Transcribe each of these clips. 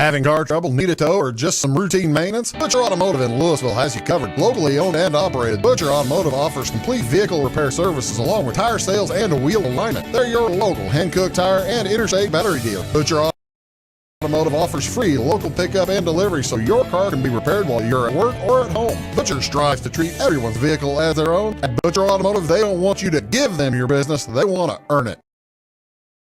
Having car trouble, need a tow, or just some routine maintenance? Butcher Automotive in Louisville has you covered. Locally owned and operated, Butcher Automotive offers complete vehicle repair services along with tire sales and a wheel alignment. They're your local Hankook tire and interstate battery dealer. Butcher Automotive offers free local pickup and delivery so your car can be repaired while you're at work or at home. Butcher strives to treat everyone's vehicle as their own. At Butcher Automotive, they don't want you to give them your business, they want to earn it.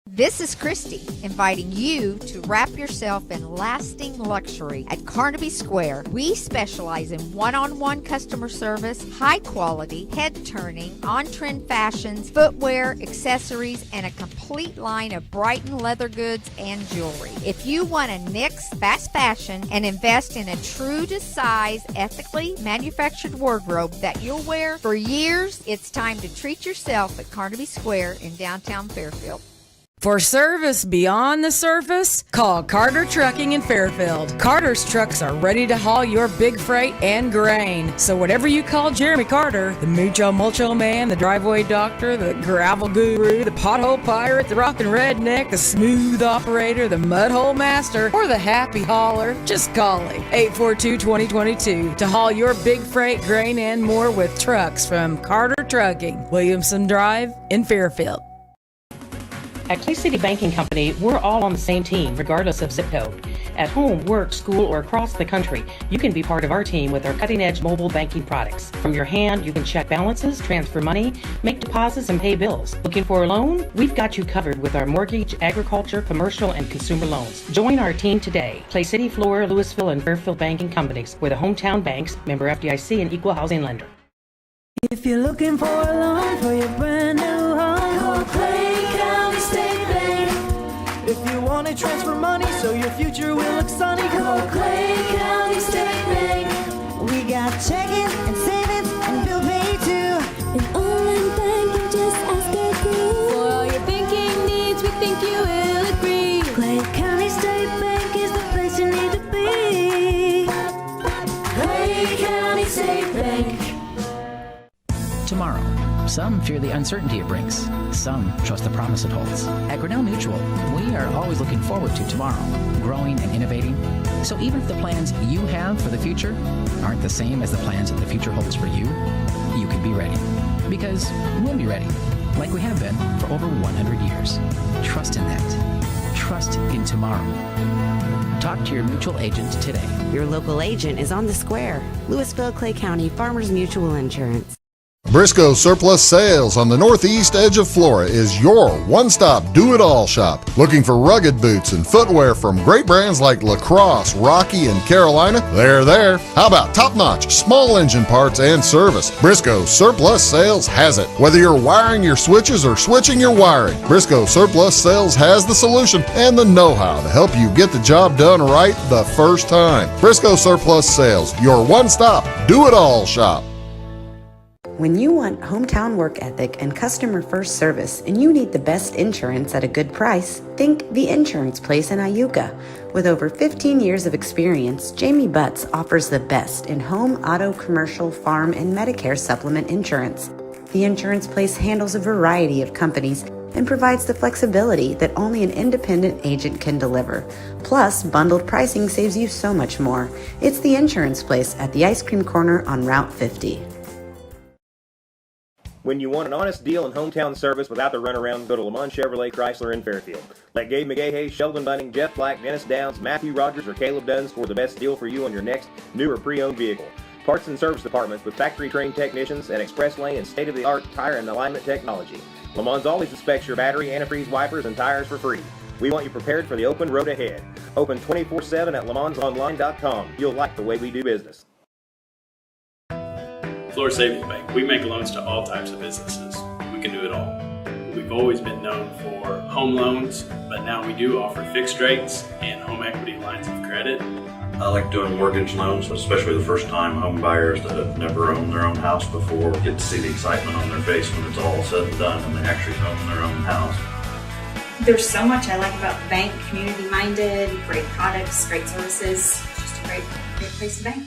This is Christy, inviting you to wrap yourself in lasting luxury at Carnaby Square. We specialize in one-on-one customer service, high quality, head-turning, on-trend fashions, footwear, accessories, and a complete line of Brighton leather goods and jewelry. If you want to nix fast fashion and invest in a true-to-size, ethically manufactured wardrobe that you'll wear for years, it's time to treat yourself at Carnaby Square in downtown Fairfield. For service beyond the surface, call Carter Trucking in Fairfield. Carter's trucks are ready to haul your big freight and grain. So whatever you call Jeremy Carter, the Mucho Mulcho Man, the driveway doctor, the gravel guru, the pothole pirate, the rockin' redneck, the smooth operator, the mudhole master, or the happy hauler, just call him. 842-2022 to haul your big freight, grain, and more with trucks from Carter Trucking, Williamson Drive in Fairfield. At Clay City Banking Company, we're all on the same team, regardless of zip code. At home, work, school, or across the country, you can be part of our team with our cutting-edge mobile banking products. From your hand, you can check balances, transfer money, make deposits, and pay bills. Looking for a loan? We've got you covered with our mortgage, agriculture, commercial, and consumer loans. Join our team today. Clay City, Flora, Louisville, and Fairfield Banking Companies. We're the hometown banks, member FDIC, and equal housing lender. If you're looking for a loan for your brand new home, call Clay County State Bank. If you want to transfer money so your future will look sunny, call Clay County State Bank. We got checking and savings and bill pay too. An online bank, just ask our crew. For all your banking needs, we think you will agree. Clay County State Bank is the place you need to be. Clay County State Bank. Tomorrow. Some fear the uncertainty it brings. Some trust the promise it holds. At Grinnell Mutual, we are always looking forward to tomorrow, growing and innovating. So even if the plans you have for the future aren't the same as the plans that the future holds for you, you can be ready. Because we'll be ready, like we have been for over 100 years. Trust in that. Trust in tomorrow. Talk to your mutual agent today. Your local agent is on the square. Louisville, Clay County Farmers Mutual Insurance. Briscoe Surplus Sales on the northeast edge of Flora is your one-stop do-it-all shop. Looking for rugged boots and footwear from great brands like Lacrosse, Rocky, and Carolina? They're there. How about top-notch small engine parts and service? Briscoe Surplus Sales has it. Whether you're wiring your switches or switching your wiring, Briscoe Surplus Sales has the solution and the know-how to help you get the job done right the first time. Briscoe Surplus Sales, your one-stop do-it-all shop. When you want hometown work ethic and customer first service and you need the best insurance at a good price, think The Insurance Place in Iuka. With over 15 years of experience, Jamie Butts offers the best in home, auto, commercial, farm, and Medicare supplement insurance. The Insurance Place handles a variety of companies and provides the flexibility that only an independent agent can deliver. Plus, bundled pricing saves you so much more. It's The Insurance Place at the Ice Cream Corner on Route 50. When you want an honest deal and hometown service without the runaround, go to Lamont Chevrolet Chrysler in Fairfield. Let Gabe McGahey, Sheldon Bunning, Jeff Black, Dennis Downs, Matthew Rogers, or Caleb Dunn score the best deal for you on your next new or pre-owned vehicle. Parts and service departments with factory-trained technicians and express lane and state-of-the-art tire and alignment technology. Lamont's always inspects your battery, antifreeze, wipers, and tires for free. We want you prepared for the open road ahead. Open 24/7 at lamontsonline.com. You'll like the way we do business. Florida Savings Bank, we make loans to all types of businesses. We can do it all. We've always been known for home loans, but now we do offer fixed rates and home equity lines of credit. I like doing mortgage loans, especially the first time home buyers that have never owned their own house before get to see the excitement on their face when it's all said and done when they actually own their own house. There's so much I like about the bank, community-minded, great products, great services. It's just a great place to bank.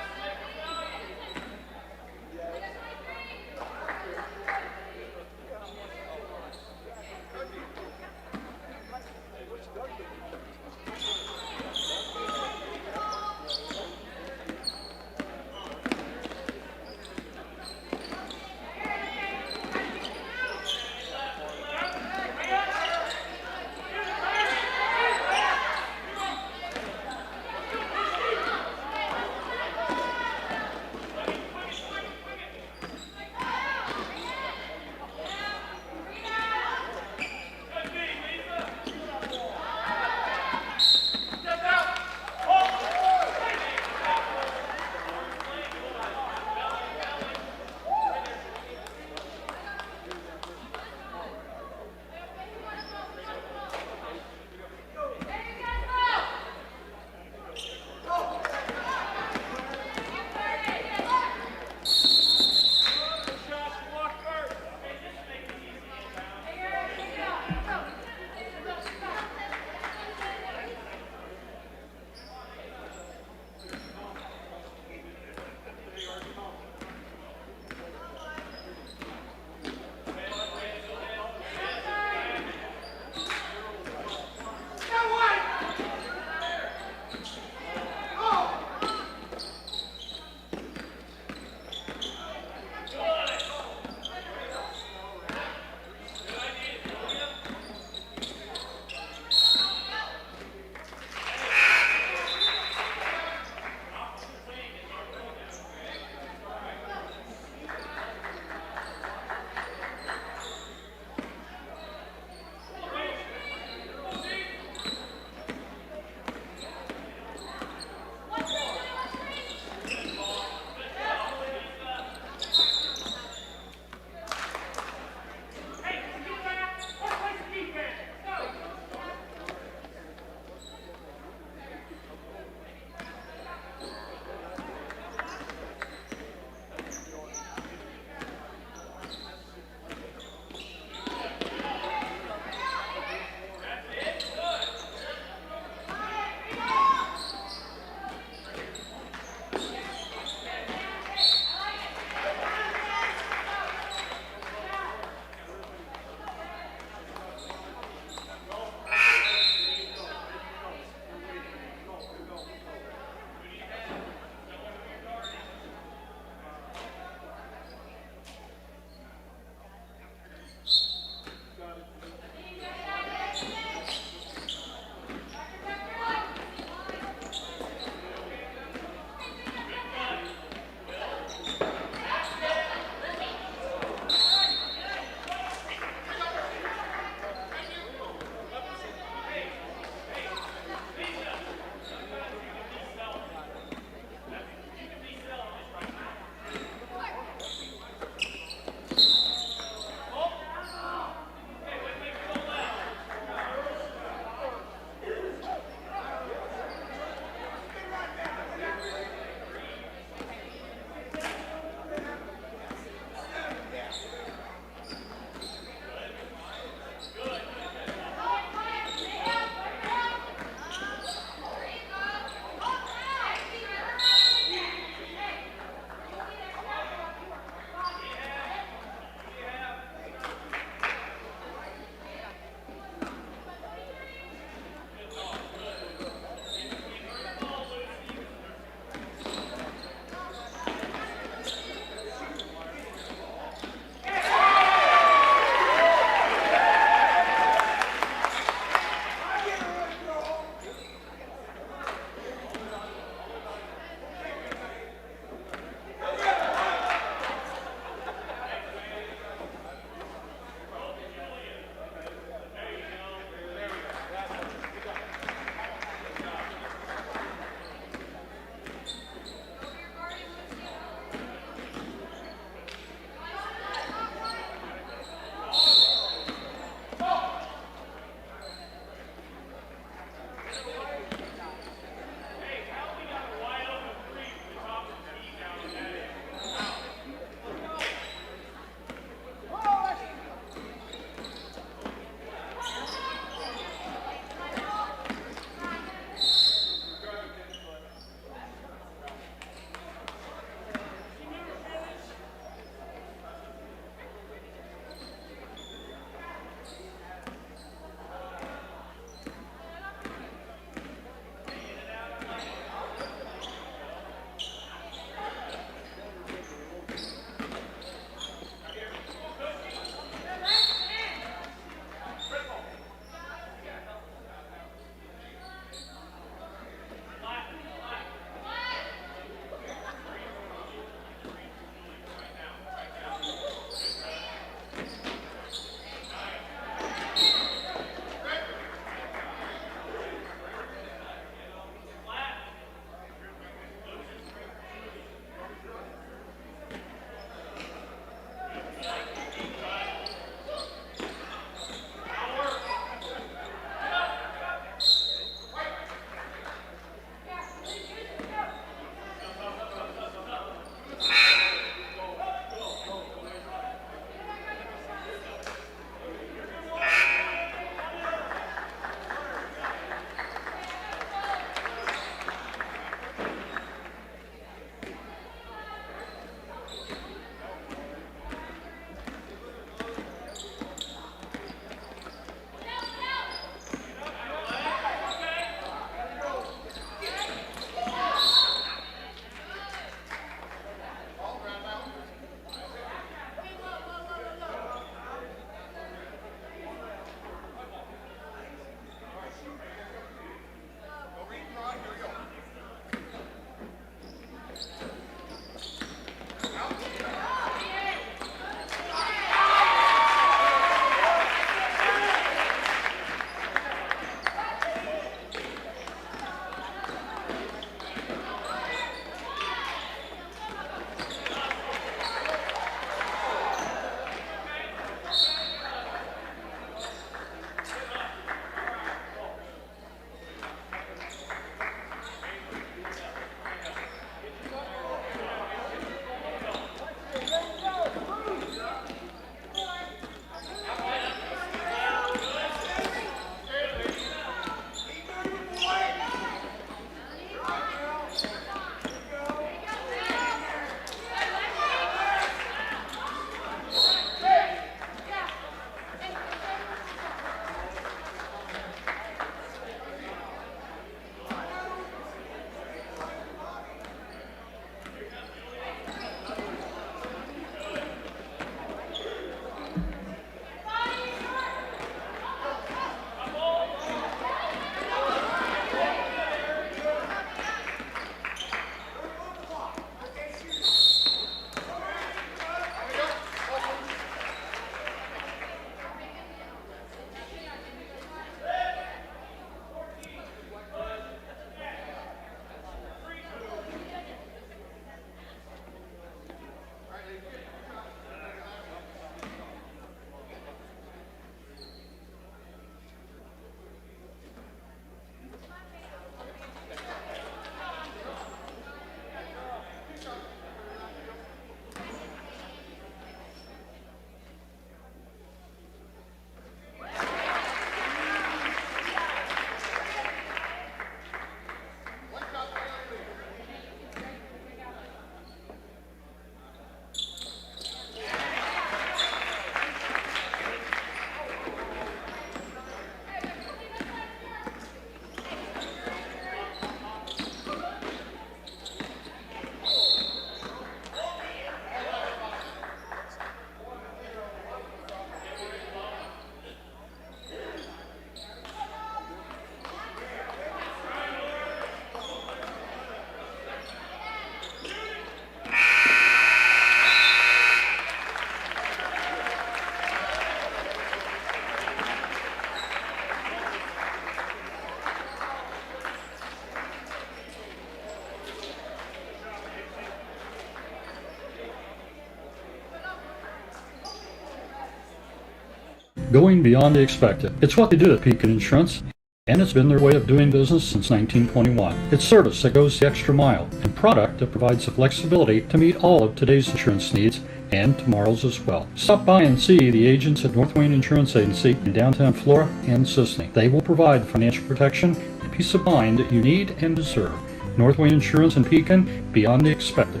going beyond the expected. It's what they do at Pekin Insurance, and it's been their way of doing business since 1921. It's service that goes the extra mile, and product that provides the flexibility to meet all of today's insurance needs and tomorrow's as well. Stop by and see the agents at North Wayne Insurance Agency in downtown Flora and Sisney. They will provide financial protection and peace of mind that you need and deserve. North Wayne Insurance in Pekin, beyond the expected.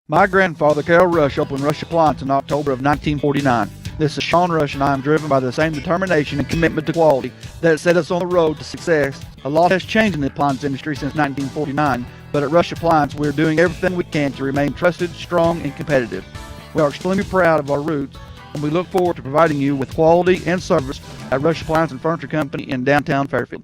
My grandfather, Carol Rush, opened Rush Appliance in October of 1949. This is Sean Rush, and I am driven by the same determination and commitment to quality that set us on the road to success. A lot has changed in the appliance industry since 1949, but at Rush Appliance, we are doing everything we can to remain trusted, strong, and competitive. We are extremely proud of our roots, and we look forward to providing you with quality and service at Rush Appliance and Furniture Company in downtown Fairfield.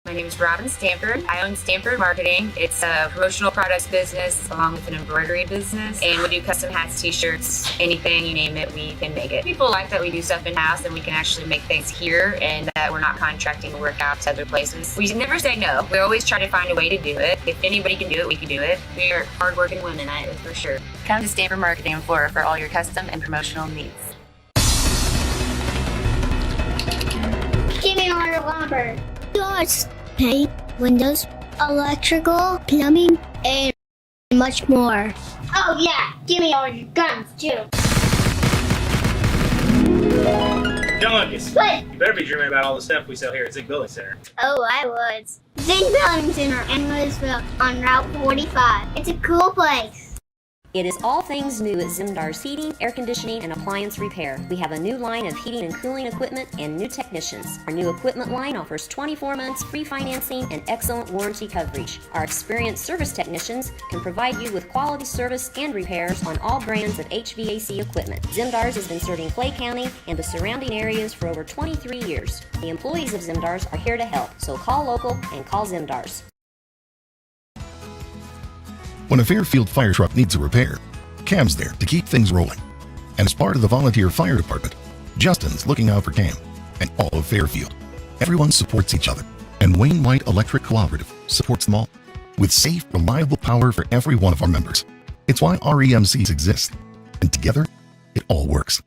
My name is Robin Stanford. I own Stanford Marketing. It's a promotional products business along with an embroidery business. And we do custom hats, t-shirts, anything, you name it, we can make it. People like that we do stuff in-house and we can actually make things here and that we're not contracting work out to other places. We never say no. We always try to find a way to do it. If anybody can do it, we can do it. We are hardworking women, for sure. Come to Stanford Marketing in Flora for all your custom and promotional needs. Give me all your lumber. Doors, paint, windows, electrical, plumbing, and much more. Oh yeah, give me all your guns too. John Lucas, What? you better be dreaming about all the stuff we sell here at Zig Building Center. Oh, I was. Zig Building Center in Louisville on Route 45. It's a cool place. It is all things new at Zimdar's Heating, Air Conditioning, and Appliance Repair. We have a new line of heating and cooling equipment and new technicians. Our new equipment line offers 24 months free financing and excellent warranty coverage. Our experienced service technicians can provide you with quality service and repairs on all brands of HVAC equipment. Zimdar's has been serving Clay County and the surrounding areas for over 23 years. The employees of Zimdar's are here to help, so call local and call Zimdar's. When a Fairfield fire truck needs a repair, Cam's there to keep things rolling. And as part of the volunteer fire department, Justin's looking out for Cam and all of Fairfield. Everyone supports each other, and Wayne White Electric Cooperative supports them all with safe, reliable power for every one of our members. It's why REMCs exist, and together, it all works.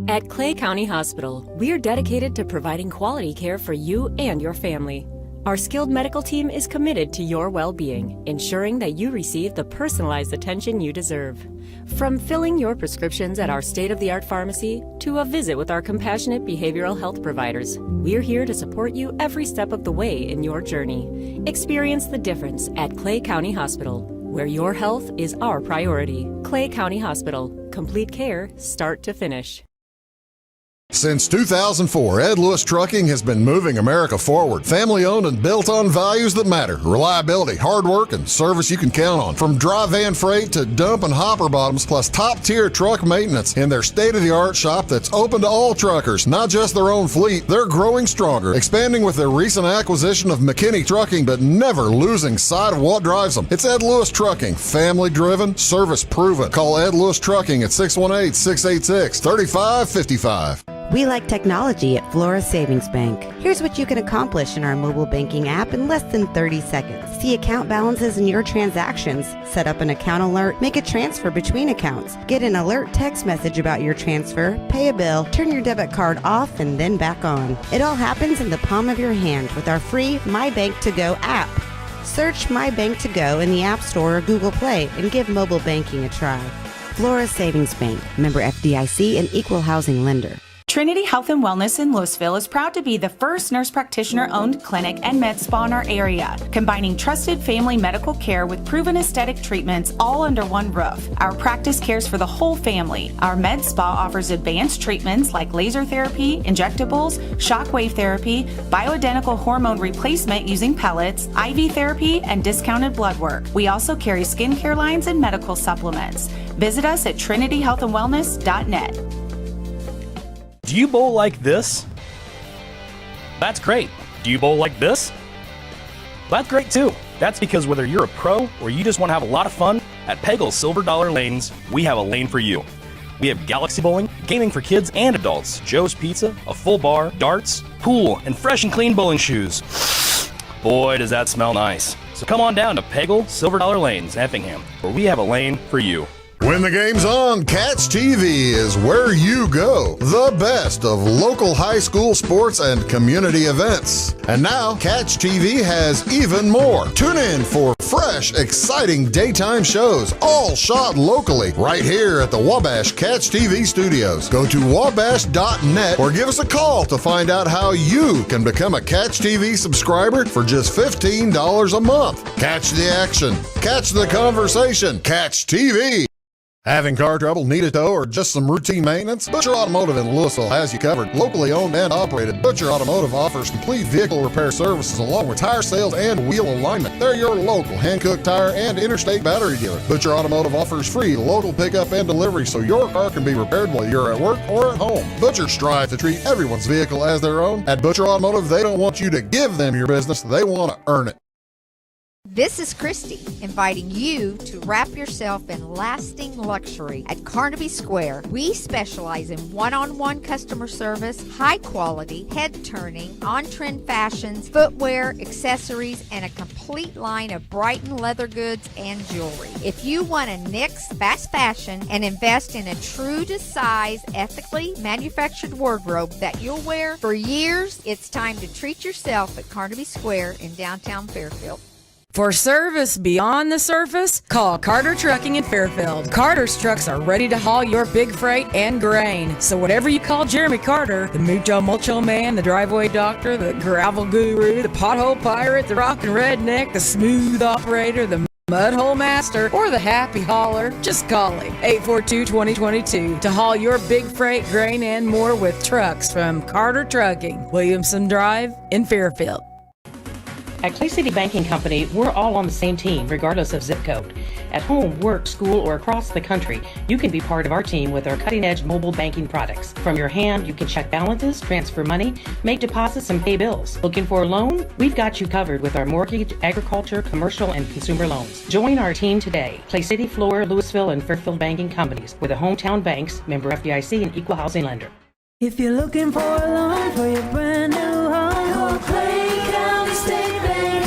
At Clay County Hospital, we are dedicated to providing quality care for you and your family. Our skilled medical team is committed to your well-being, ensuring that you receive the personalized attention you deserve. From filling your prescriptions at our state-of-the-art pharmacy to a visit with our compassionate behavioral health providers, we're here to support you every step of the way in your journey. Experience the difference at Clay County Hospital, where your health is our priority. Clay County Hospital. Complete care, start to finish. Since 2004, Ed Lewis Trucking has been moving America forward. Family-owned and built on values that matter. Reliability, hard work, and service you can count on. From dry van freight to dump and hopper bottoms, plus top-tier truck maintenance in their state-of-the-art shop that's open to all truckers, not just their own fleet. They're growing stronger, expanding with their recent acquisition of McKinney Trucking, but never losing sight of what drives them. It's Ed Lewis Trucking, family-driven, service-proven. Call Ed Lewis Trucking at 618-686-3555. We like technology at Flora Savings Bank. Here's what you can accomplish in our mobile banking app in less than 30 seconds. See account balances in your transactions, set up an account alert, make a transfer between accounts, get an alert text message about your transfer, pay a bill, turn your debit card off and then back on. It all happens in the palm of your hand with our free My Bank to Go app. Search My Bank to Go in the App Store or Google Play and give mobile banking a try. Flora Savings Bank, member FDIC and equal housing lender. Trinity Health and Wellness in Louisville is proud to be the first nurse practitioner-owned clinic and med spa in our area, combining trusted family medical care with proven aesthetic treatments all under one roof. Our practice cares for the whole family. Our med spa offers advanced treatments like laser therapy, injectables, shockwave therapy, bioidentical hormone replacement using pellets, IV therapy, and discounted blood work. We also carry skincare lines and medical supplements. Visit us at trinityhealthandwellness.net. Do you bowl like this? That's great. Do you bowl like this? That's great too. That's because whether you're a pro or you just want to have a lot of fun, at Peggle's Silver Dollar Lanes, we have a lane for you. We have galaxy bowling, gaming for kids and adults, Joe's Pizza, a full bar, darts, pool, and fresh and clean bowling shoes. Boy, does that smell nice. So come on down to Peggle Silver Dollar Lanes, Effingham, where we have a lane for you. When the game's on, Catch TV is where you go. The best of local high school sports and community events. And now, Catch TV has even more. Tune in for fresh, exciting daytime shows, all shot locally, right here at the Wabash Catch TV studios. Go to wabash.net or give us a call to find out how you can become a Catch TV subscriber for just $15 a month. Catch the action, catch the conversation, Catch TV. Having car trouble, need a tow, or just some routine maintenance? Butcher Automotive in Louisville has you covered. Locally owned and operated, Butcher Automotive offers complete vehicle repair services along with tire sales and wheel alignment. They're your local Hankook tire and interstate battery dealer. Butcher Automotive offers free local pickup and delivery so your car can be repaired while you're at work or at home. Butcher strive to treat everyone's vehicle as their own. At Butcher Automotive, they don't want you to give them your business, they want to earn it. This is Christy, inviting you to wrap yourself in lasting luxury at Carnaby Square. We specialize in one-on-one customer service, high quality, head-turning, on-trend fashions, footwear, accessories, and a complete line of Brighton leather goods and jewelry. If you want to nix fast fashion and invest in a true-to-size, ethically manufactured wardrobe that you'll wear for years, it's time to treat yourself at Carnaby Square in downtown Fairfield. For service beyond the surface, call Carter Trucking in Fairfield. Carter's trucks are ready to haul your big freight and grain. So whatever you call Jeremy Carter, the Mucho Mulcho Man, the driveway doctor, the gravel guru, the pothole pirate, the rockin' redneck, the smooth operator, the mudhole master, or the happy hauler, just call him 842-2022 to haul your big freight, grain, and more with trucks from Carter Trucking, Williamson Drive in Fairfield. At Clay City Banking Company, we're all on the same team, regardless of zip code. At home, work, school, or across the country, you can be part of our team with our cutting-edge mobile banking products. From your hand, you can check balances, transfer money, make deposits, and pay bills. Looking for a loan? We've got you covered with our mortgage, agriculture, commercial, and consumer loans. Join our team today. Clay City, Flora, Louisville, and Fairfield banking companies. We're the hometown banks, member FDIC, and equal housing lender. If you're looking for a loan for your brand new home, call Clay County State Bank.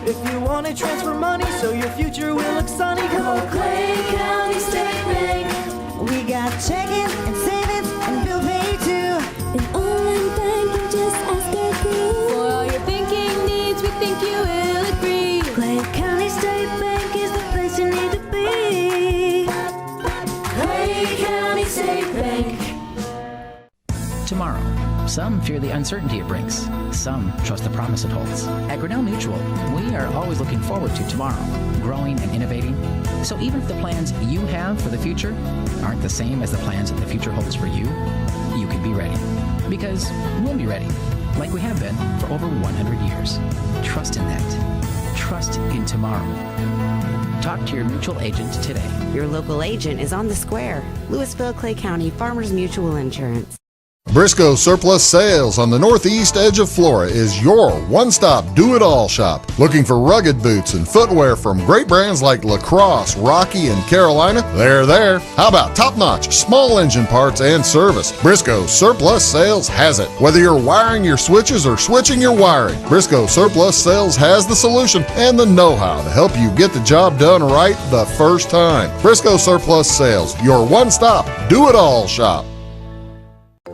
If you want to transfer money so your future will look sunny, call Clay County State Bank. We got checking and savings and bill pay too. An online banking, just ask our crew. For all your banking needs, we think you will agree. Clay County State Bank is the place you need to be. Clay County State Bank. Tomorrow, some fear the uncertainty it brings. Some trust the promise it holds. At Grinnell Mutual, we are always looking forward to tomorrow, growing and innovating. So even if the plans you have for the future aren't the same as the plans that the future holds for you, you can be ready. Because we'll be ready, like we have been for over 100 years. Trust in that. Trust in tomorrow. Talk to your mutual agent today. Your local agent is on the square. Louisville, Clay County Farmers Mutual Insurance. Briscoe Surplus Sales on the northeast edge of Flora is your one-stop do-it-all shop. Looking for rugged boots and footwear from great brands like Lacrosse, Rocky, and Carolina? They're there. How about top-notch small engine parts and service? Briscoe Surplus Sales has it. Whether you're wiring your switches or switching your wiring, Briscoe Surplus Sales has the solution and the know-how to help you get the job done right the first time. Briscoe Surplus Sales, your one-stop do-it-all shop.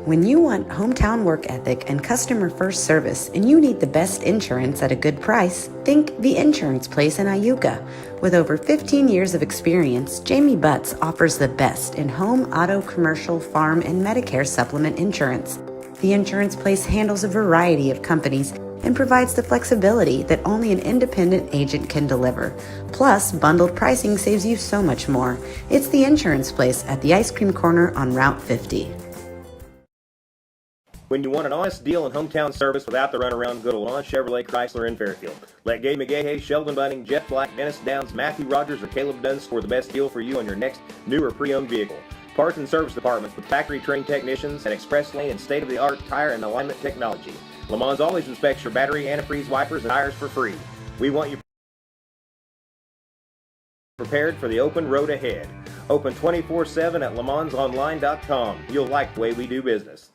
When you want hometown work ethic and customer first service and you need the best insurance at a good price, think The Insurance Place in Iuka. With over 15 years of experience, Jamie Butts offers the best in home, auto, commercial, farm, and Medicare supplement insurance. The Insurance Place handles a variety of companies and provides the flexibility that only an independent agent can deliver. Plus, bundled pricing saves you so much more. It's The Insurance Place at the Ice Cream Corner on Route 50. When you want an honest deal in hometown service without the runaround, go to Lawn Chevrolet Chrysler in Fairfield. Let Gabe McGahey, Sheldon Bunning, Jeff Black, Dennis Downs, Matthew Rogers, or Caleb Dunn score the best deal for you on your next new or pre-owned vehicle. Parts and service departments with factory-trained technicians and express lane and state-of-the-art tire and alignment technology. Le Mans always inspects your battery, antifreeze, wipers, and tires for free. We want you prepared for the open road ahead. Open 24/7 at lemansonline.com. You'll like the way we do business.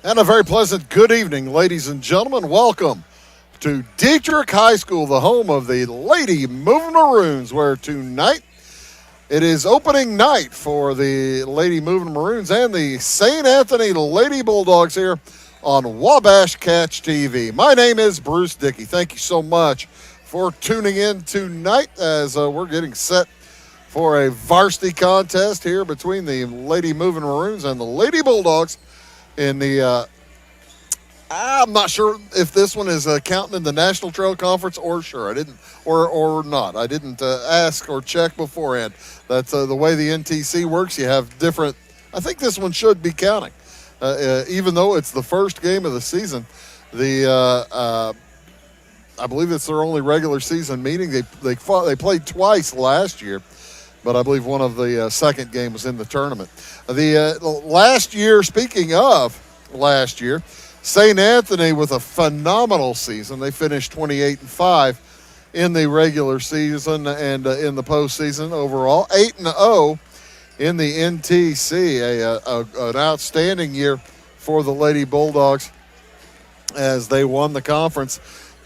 And a very pleasant good evening, ladies and gentlemen. Welcome to Dieterich High School, the home of the Lady Moving Maroons, where tonight it is opening night for the Lady Moving Maroons and the St. Anthony Lady Bulldogs here on Wabash Catch TV. My name is Bruce Dickey. Thank you so much for tuning in tonight as we're getting set for a varsity contest here between the Lady Moving Maroons and the Lady Bulldogs in the I'm not sure if this one is counting in the National Trail Conference or sure. I didn't or not. I didn't ask or check beforehand. That's the way the NTC works. You have different. I think this one should be counting, even though it's the first game of the season. I believe it's their only regular season meeting. They played twice last year, but I believe one of the second game was in the tournament. Last year, speaking of last year, St. Anthony with a phenomenal season. They finished 28-5 in the regular season and in the postseason overall. 8-0 in the NTC. An outstanding year for the Lady Bulldogs as they won the conference.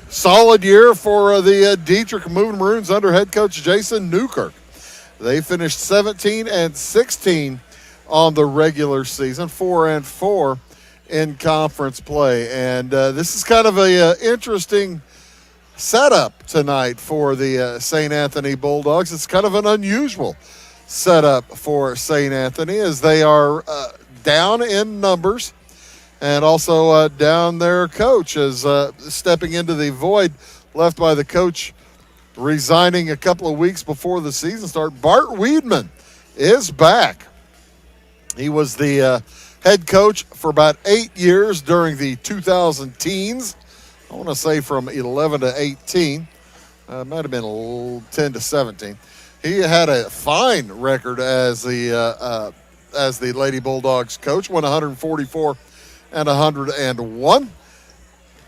Solid year for the Dieterich Moving Maroons under head coach Jason Newkirk. They finished 17-16 on the regular season, 4-4 in conference play. And this is kind of a interesting setup tonight for the St. Anthony Bulldogs. It's kind of an unusual setup for St. Anthony as they are down in numbers and also down their coach as stepping into the void left by the coach resigning a couple of weeks before the season start. Bart Weedman is back. He was the head coach for about 8 years during the 2000 teens. I want to say from 11 to 18. Might have been 10 to 17. He had a fine record as the Lady Bulldogs coach, won 144 and 101.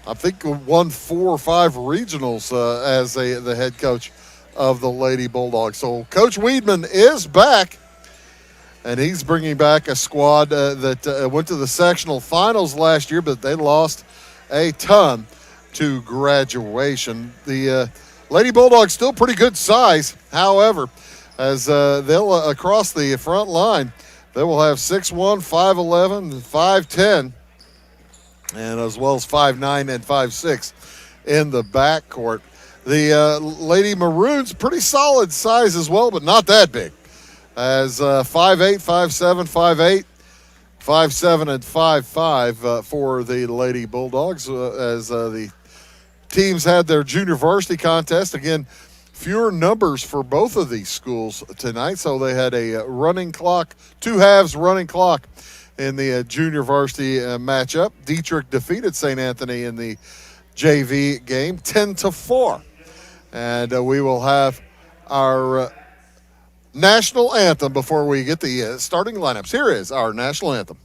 I think won 4 or 5 regionals as the head coach of the Lady Bulldogs. So Coach Weedman is back, and he's bringing back a squad that went to the sectional finals last year, but they lost a ton to graduation. The Lady Bulldogs still pretty good size. However, as they'll across the front line, they will have 6'1", 5'11", 5'10", and as well as 5'9" and 5'6" in the backcourt. The Lady Maroons, pretty solid size as well, but not that big. As 5'8", 5'7", 5'8", 5'7", and 5'5" for the Lady Bulldogs as the teams had their junior varsity contest. Again, fewer numbers for both of these schools tonight, so they had a running clock, 2 halves running clock in the junior varsity matchup. Dieterich defeated St. Anthony in the JV game 10-4. And we will have our national anthem before we get the starting lineups. Here is our national anthem.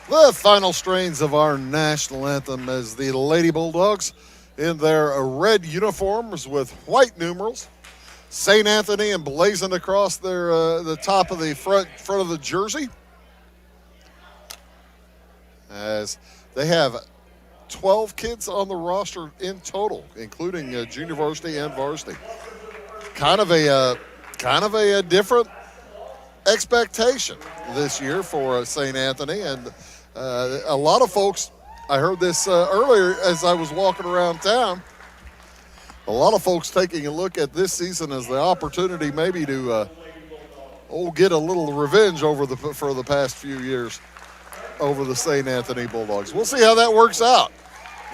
The final strains of our national anthem as the Lady Bulldogs in their red uniforms with white numerals. St. Anthony emblazoned across their the top of the front of the jersey. as they have 12 kids on the roster in total, including junior varsity and varsity. Kind of a different expectation this year for St. Anthony, and a lot of folks. I heard this earlier as I was walking around town. A lot of folks taking a look at this season as the opportunity maybe to get a little revenge for the past few years over the St. Anthony Bulldogs. We'll see how that works out.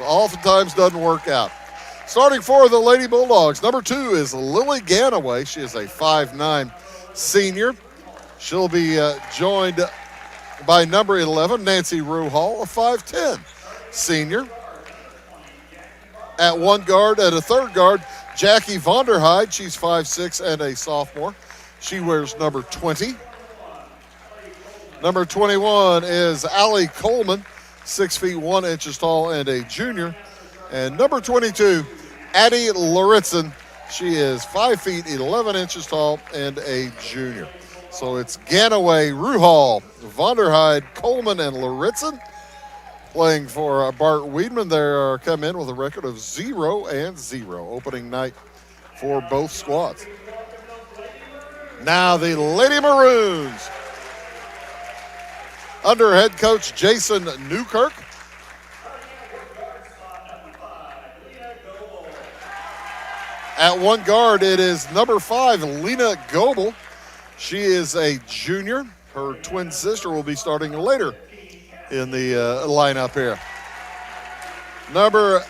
Oftentimes doesn't work out. Starting for the Lady Bulldogs, number 2 is Lily Ganaway. She is a 5'9" senior. She'll be joined by number 11, Nancy Ruhal, a 5'10" senior. At one guard, at a third guard, Jackie Vonderheide. She's 5'6" and a sophomore. She wears number 20. Number 21 is Allie Coleman, 6 feet 1 inches tall and a junior. And number 22, Addie Loritzen. She is 5 feet 11 inches tall and a junior. So it's Ganaway, Ruhal, Vonderheide, Coleman, and Loritzen. Playing for Bart Weidman, they are come in with a record of 0-0, opening night for both squads. Now the Lady Maroons, under head coach Jason Newkirk. At one guard, it is number 5, Lena Goebel. She is a junior. Her twin sister will be starting later in the lineup here. Number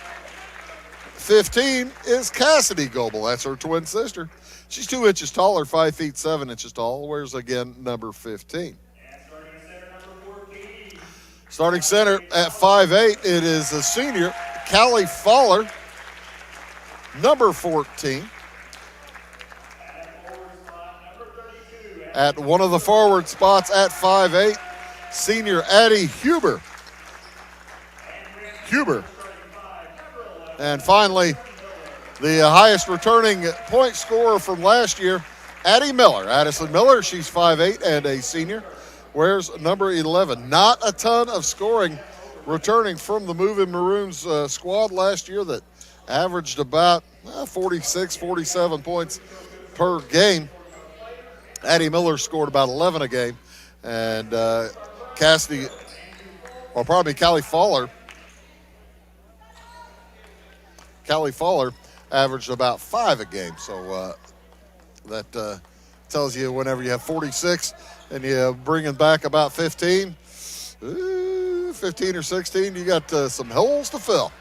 15 is Cassidy Goebel. That's her twin sister. She's 2 inches taller, 5 feet 7 inches tall. Wears again number 15. Starting center at 5'8", it is a senior, Callie Fowler, number 14. At one of the forward spots at 5'8", senior Addie Huber. And finally, the highest returning point scorer from last year, Addie Miller. Addison Miller, she's 5'8" and a senior, wears number 11. Not a ton of scoring returning from the Moving Maroons squad last year that averaged about 46, 47 points per game. Addie Miller scored about 11 a game, and Callie Fowler averaged about 5 a game. So that tells you whenever you have 46 and you bringing back about 15 or 16, you got some holes to fill.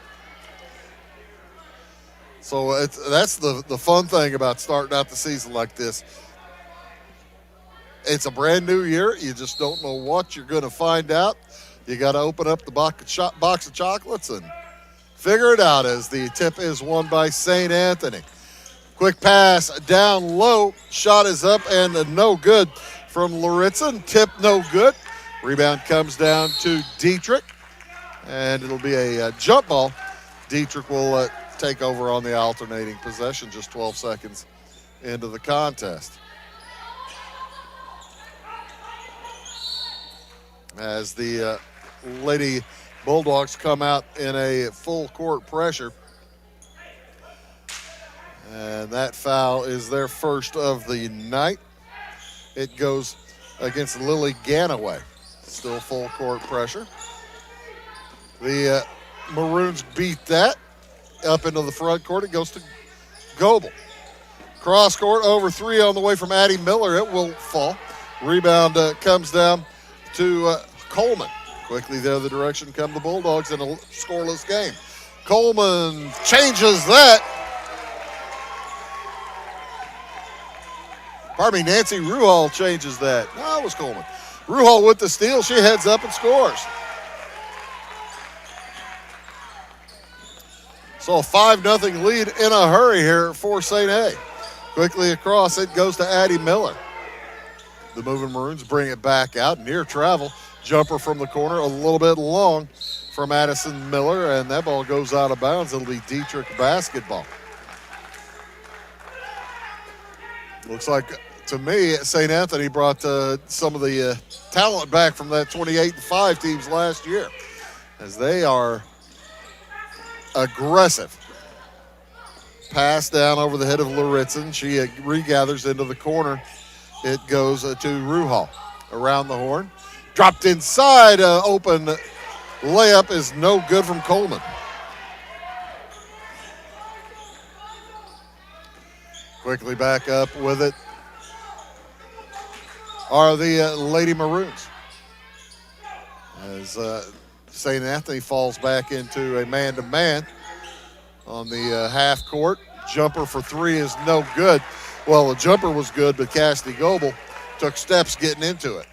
So that's the fun thing about starting out the season like this. It's a brand new year. You just don't know what you're going to find out. You got to open up the box of chocolates and figure it out as the tip is won by St. Anthony. Quick pass down low. Shot is up and no good from Loritzen. Tip no good. Rebound comes down to Dieterich, and it'll be a jump ball. Dieterich will take over on the alternating possession just 12 seconds into the contest. As the Lady Bulldogs come out in a full court pressure. And that foul is their first of the night. It goes against Lily Ganaway. Still full court pressure. The Maroons beat that up into the front court. It goes to Goebel. Cross court over 3 on the way from Addie Miller. It will fall. Rebound comes down to Coleman. Quickly the other direction come the Bulldogs in a scoreless game. Coleman changes that. Pardon me, Nancy Ruhal changes that. No, it was Coleman. Ruhal with the steal. She heads up and scores. So a 5-0 lead in a hurry here for St. A. Quickly across, it goes to Addie Miller. The Moving Maroons bring it back out. Near travel. Jumper from the corner, a little bit long from Addison Miller, and that ball goes out of bounds. It'll be Dieterich basketball. Looks like, to me, St. Anthony brought some of the talent back from that 28-5 teams last year. as they are aggressive. Pass down over the head of Luritzen. She regathers into the corner. It goes to Ruhal. Around the horn. Dropped inside. Open layup is no good from Coleman. Quickly back up with it are the Lady Maroons. As St. Anthony falls back into a man-to-man on the half court. Jumper for three is no good. Well, the jumper was good, but Cassidy Goebel took steps getting into it.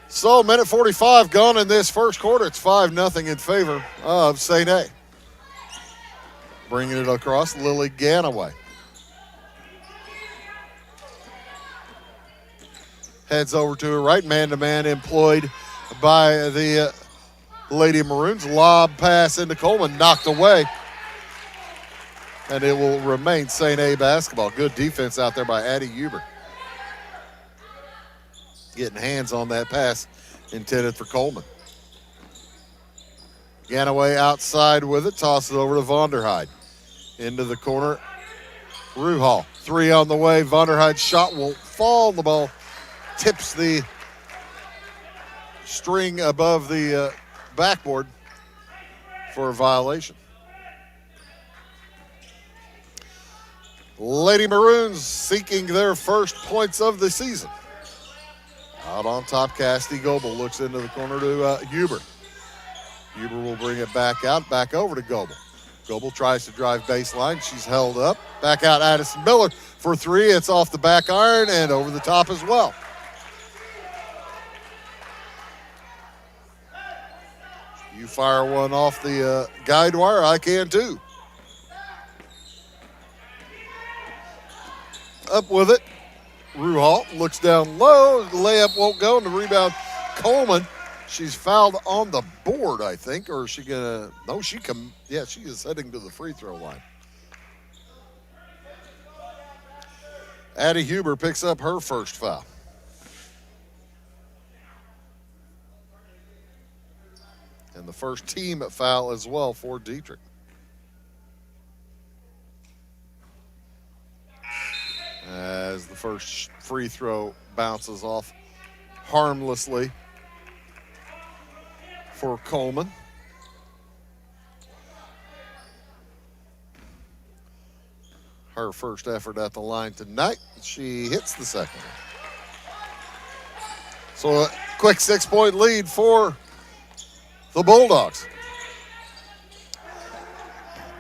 So, minute 45 gone in this first quarter. It's 5-0 in favor of St. A. Bringing it across, Lily Ganaway. Heads over to her right, man-to-man employed by the Lady Maroons. Lob pass into Coleman, knocked away. And it will remain St. A basketball. Good defense out there by Addie Huber. Getting hands on that pass intended for Coleman. Ganaway outside with it, tosses it over to Vonderheide. Into the corner, Ruhal. Three on the way. Vonderheide's shot won't fall. The ball tips the string above the backboard for a violation. Lady Maroons seeking their first points of the season. Out on top, Cassidy Goebel looks into the corner to Huber. Huber will bring it back out, back over to Goebel. Goebel tries to drive baseline. She's held up. Back out Addison Miller for three. It's off the back iron and over the top as well. You fire one off the guide wire, I can too. Up with it. Ruhal looks down low. The layup won't go, and the rebound, Coleman. She's fouled on the board, I think, or is she gonna? No, she is heading to the free throw line. Addie Huber picks up her first foul. And the first team foul as well for Dieterich. As the first free throw bounces off harmlessly for Coleman. Her first effort at the line tonight. She hits the second. So a quick 6-point lead for the Bulldogs.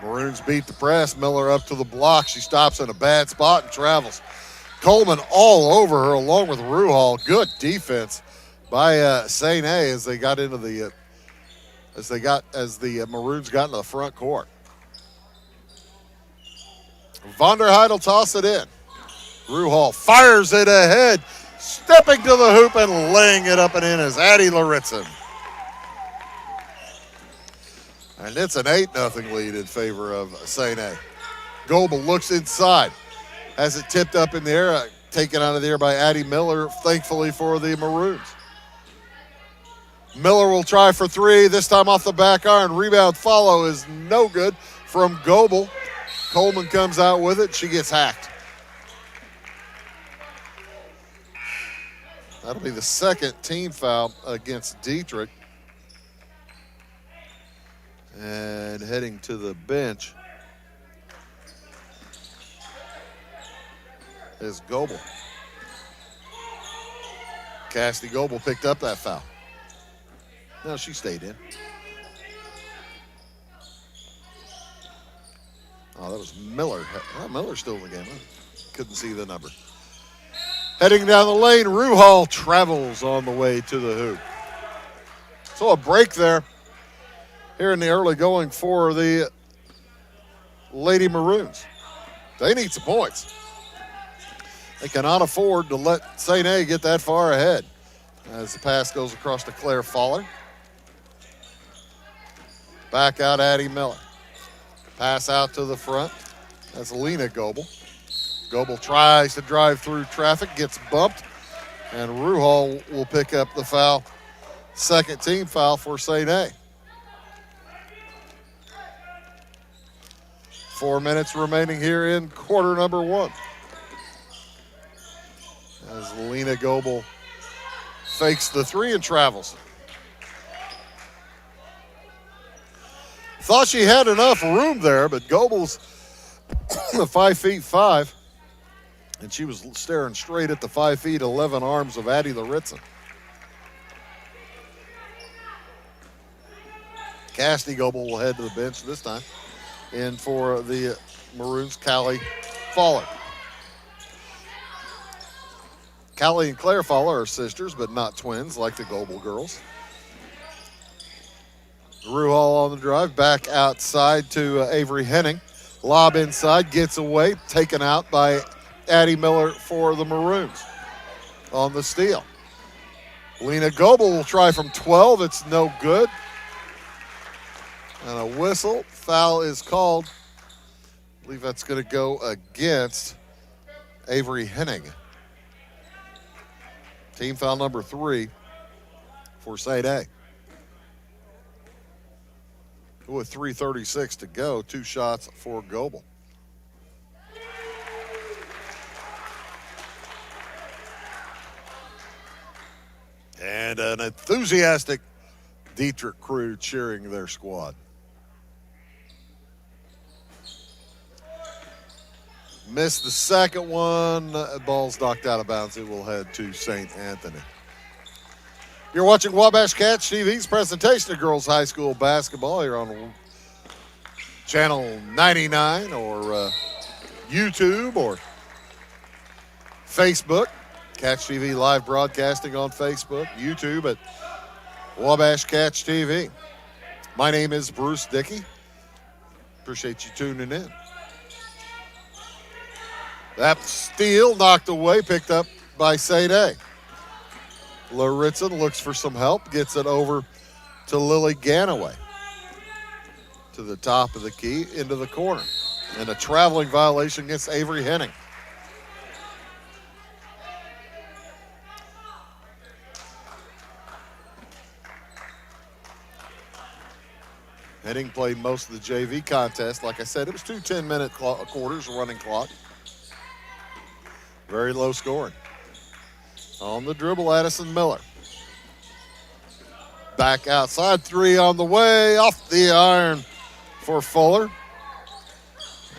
Maroons beat the press. Miller up to the block. She stops in a bad spot and travels. Coleman all over her along with Ruhal. Good defense by St. A as they got into the as the Maroons got into the front court. Vonderheide will toss it in. Ruhal fires it ahead, stepping to the hoop and laying it up and in is Addie Luritzen. And it's an 8-0 lead in favor of St. A. Goebel looks inside. Has it tipped up in the air, taken out of the air by Addie Miller, thankfully for the Maroons. Miller will try for three, this time off the back iron. Rebound follow is no good from Goebel. Coleman comes out with it. She gets hacked. That'll be the second team foul against Dieterich. And heading to the bench is Goebel. Cassidy Goebel picked up that foul. No, she stayed in. Oh, that was Miller. Oh, Miller's still in the game. I couldn't see the number. Heading down the lane, Ruhal travels on the way to the hoop. So a break there here in the early going for the Lady Maroons. They need some points. They cannot afford to let St. A get that far ahead. As the pass goes across to Claire Fowler. Back out Addie Miller. Pass out to the front. That's Lena Goebel. Goebel tries to drive through traffic, gets bumped. And Ruhal will pick up the foul. Second team foul for St. A. 4 minutes remaining here in quarter number one. As Lena Goebel fakes the three and travels. Thought she had enough room there, but Goebel's 5'5", and she was staring straight at the 5'11" arms of Addie Laritzen. Cassidy Goebel will head to the bench this time. And for the Maroons, Callie Fowler. Callie and Claire Fowler are sisters, but not twins like the Goebel girls. Ruhal on the drive, back outside to Avery Henning. Lob inside, gets away, taken out by Addie Miller for the Maroons on the steal. Lena Goebel will try from 12. It's no good. And a whistle. Foul is called. I believe that's going to go against Avery Henning. Team foul number 3 for St. A. With 3:36 to go, 2 shots for Goebel. And an enthusiastic Dieterich crew cheering their squad. Missed the second one. Ball's knocked out of bounds. It will head to St. Anthony. You're watching Wabash Catch TV's presentation of girls high school basketball here on Channel 99 or YouTube or Facebook. Catch TV live broadcasting on Facebook, YouTube at Wabash Catch TV. My name is Bruce Dickey. Appreciate you tuning in. That steal knocked away, picked up by St. A. Laritzen looks for some help, gets it over to Lily Ganaway. To the top of the key, into the corner. And a traveling violation against Avery Henning. Henning played most of the JV contest. Like I said, it was 2 10-minute quarters, running clock. Very low scoring. On the dribble, Addison Miller. Back outside, 3 on the way, off the iron for Fuller.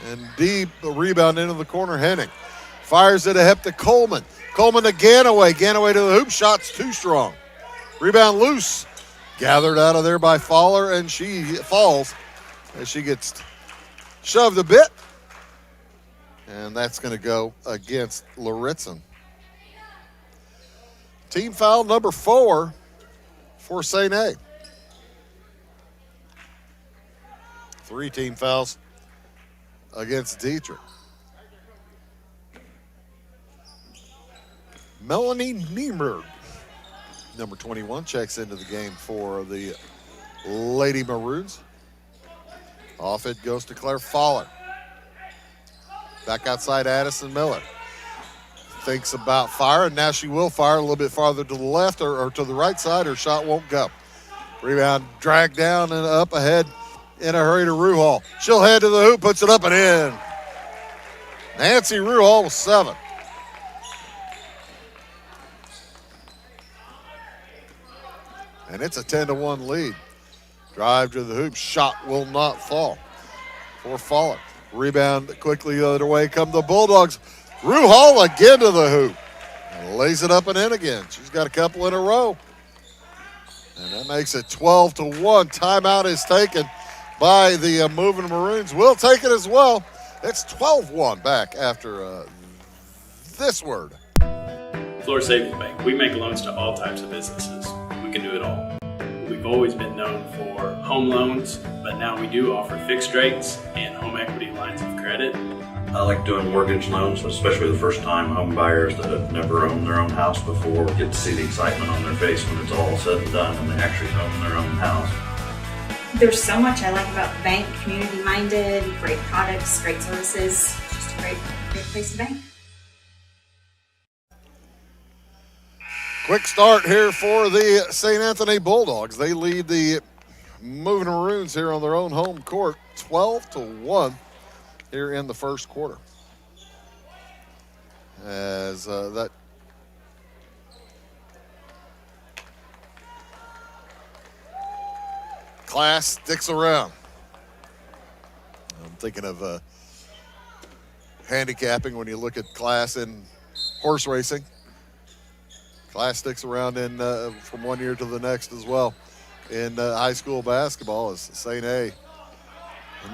And deep, a rebound into the corner, Henning. Fires it ahead to Coleman. Coleman to Ganaway. Ganaway to the hoop, shot's too strong. Rebound loose. Gathered out of there by Fowler, and she falls as she gets shoved a bit. And that's going to go against Laritzen. Team foul number 4 for St. A. 3 team fouls against Dieterich. Melanie Niemerg, number 21, checks into the game for the Lady Maroons. Off it goes to Claire Fowler. Back outside, Addison Miller. Thinks about fire, and now she will fire a little bit farther to the left or to the right side. Her shot won't go. Rebound dragged down and up ahead in a hurry to Ruhal. She'll head to the hoop, puts it up and in. Nancy Ruhal with 7. And it's a 10-1 lead. Drive to the hoop, shot will not fall for Fowler. Rebound quickly the other way come the Bulldogs. Ruhal again to the hoop. And lays it up and in again. She's got a couple in a row. And that makes it 12-1. Timeout is taken by the moving Maroons. We'll take it as well. It's 12-1 back after this word. Florida Savings Bank. We make loans to all types of businesses. We can do it all. We've always been known for home loans, but now we do offer fixed rates and home equity lines of credit. I like doing mortgage loans, especially the first-time home buyers that have never owned their own house before. Get to see the excitement on their face when it's all said and done and they actually own their own house. There's so much I like about the bank, community-minded, great products, great services, just a great place to bank. Quick start here for the St. Anthony Bulldogs. They lead the Moving Maroons here on their own home court, 12-1 here in the first quarter. As that class sticks around. I'm thinking of handicapping when you look at class in horse racing. Class sticks around in from one year to the next as well. In high school basketball, is St. A.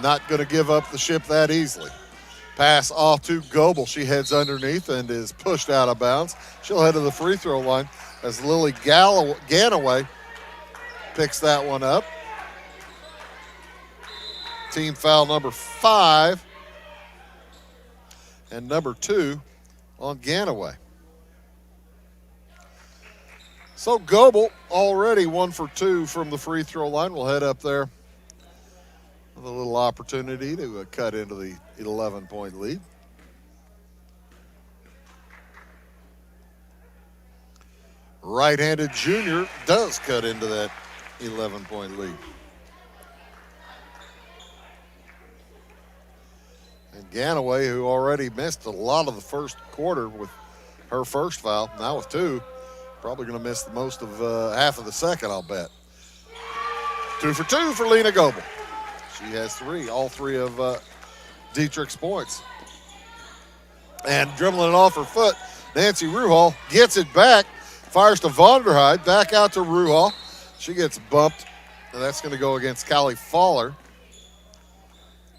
Not going to give up the ship that easily. Pass off to Goebel. She heads underneath and is pushed out of bounds. She'll head to the free throw line as Lily Ganaway picks that one up. Team foul number 5 and number 2 on Ganaway. So Goebel already 1 for 2 from the free throw line. We'll head up there with a little opportunity to cut into the 11-point lead. Right-handed junior does cut into that 11-point lead. And Ganaway, who already missed a lot of the first quarter with her first foul, now with 2, probably going to miss the most of half of the second, I'll bet. 2 for 2 for Lena Goebel. She has 3, all 3 of Dieterich's points. And dribbling it off her foot, Nancy Ruhal gets it back, fires to Vonderheide, back out to Ruhal. She gets bumped, and that's going to go against Callie Fowler.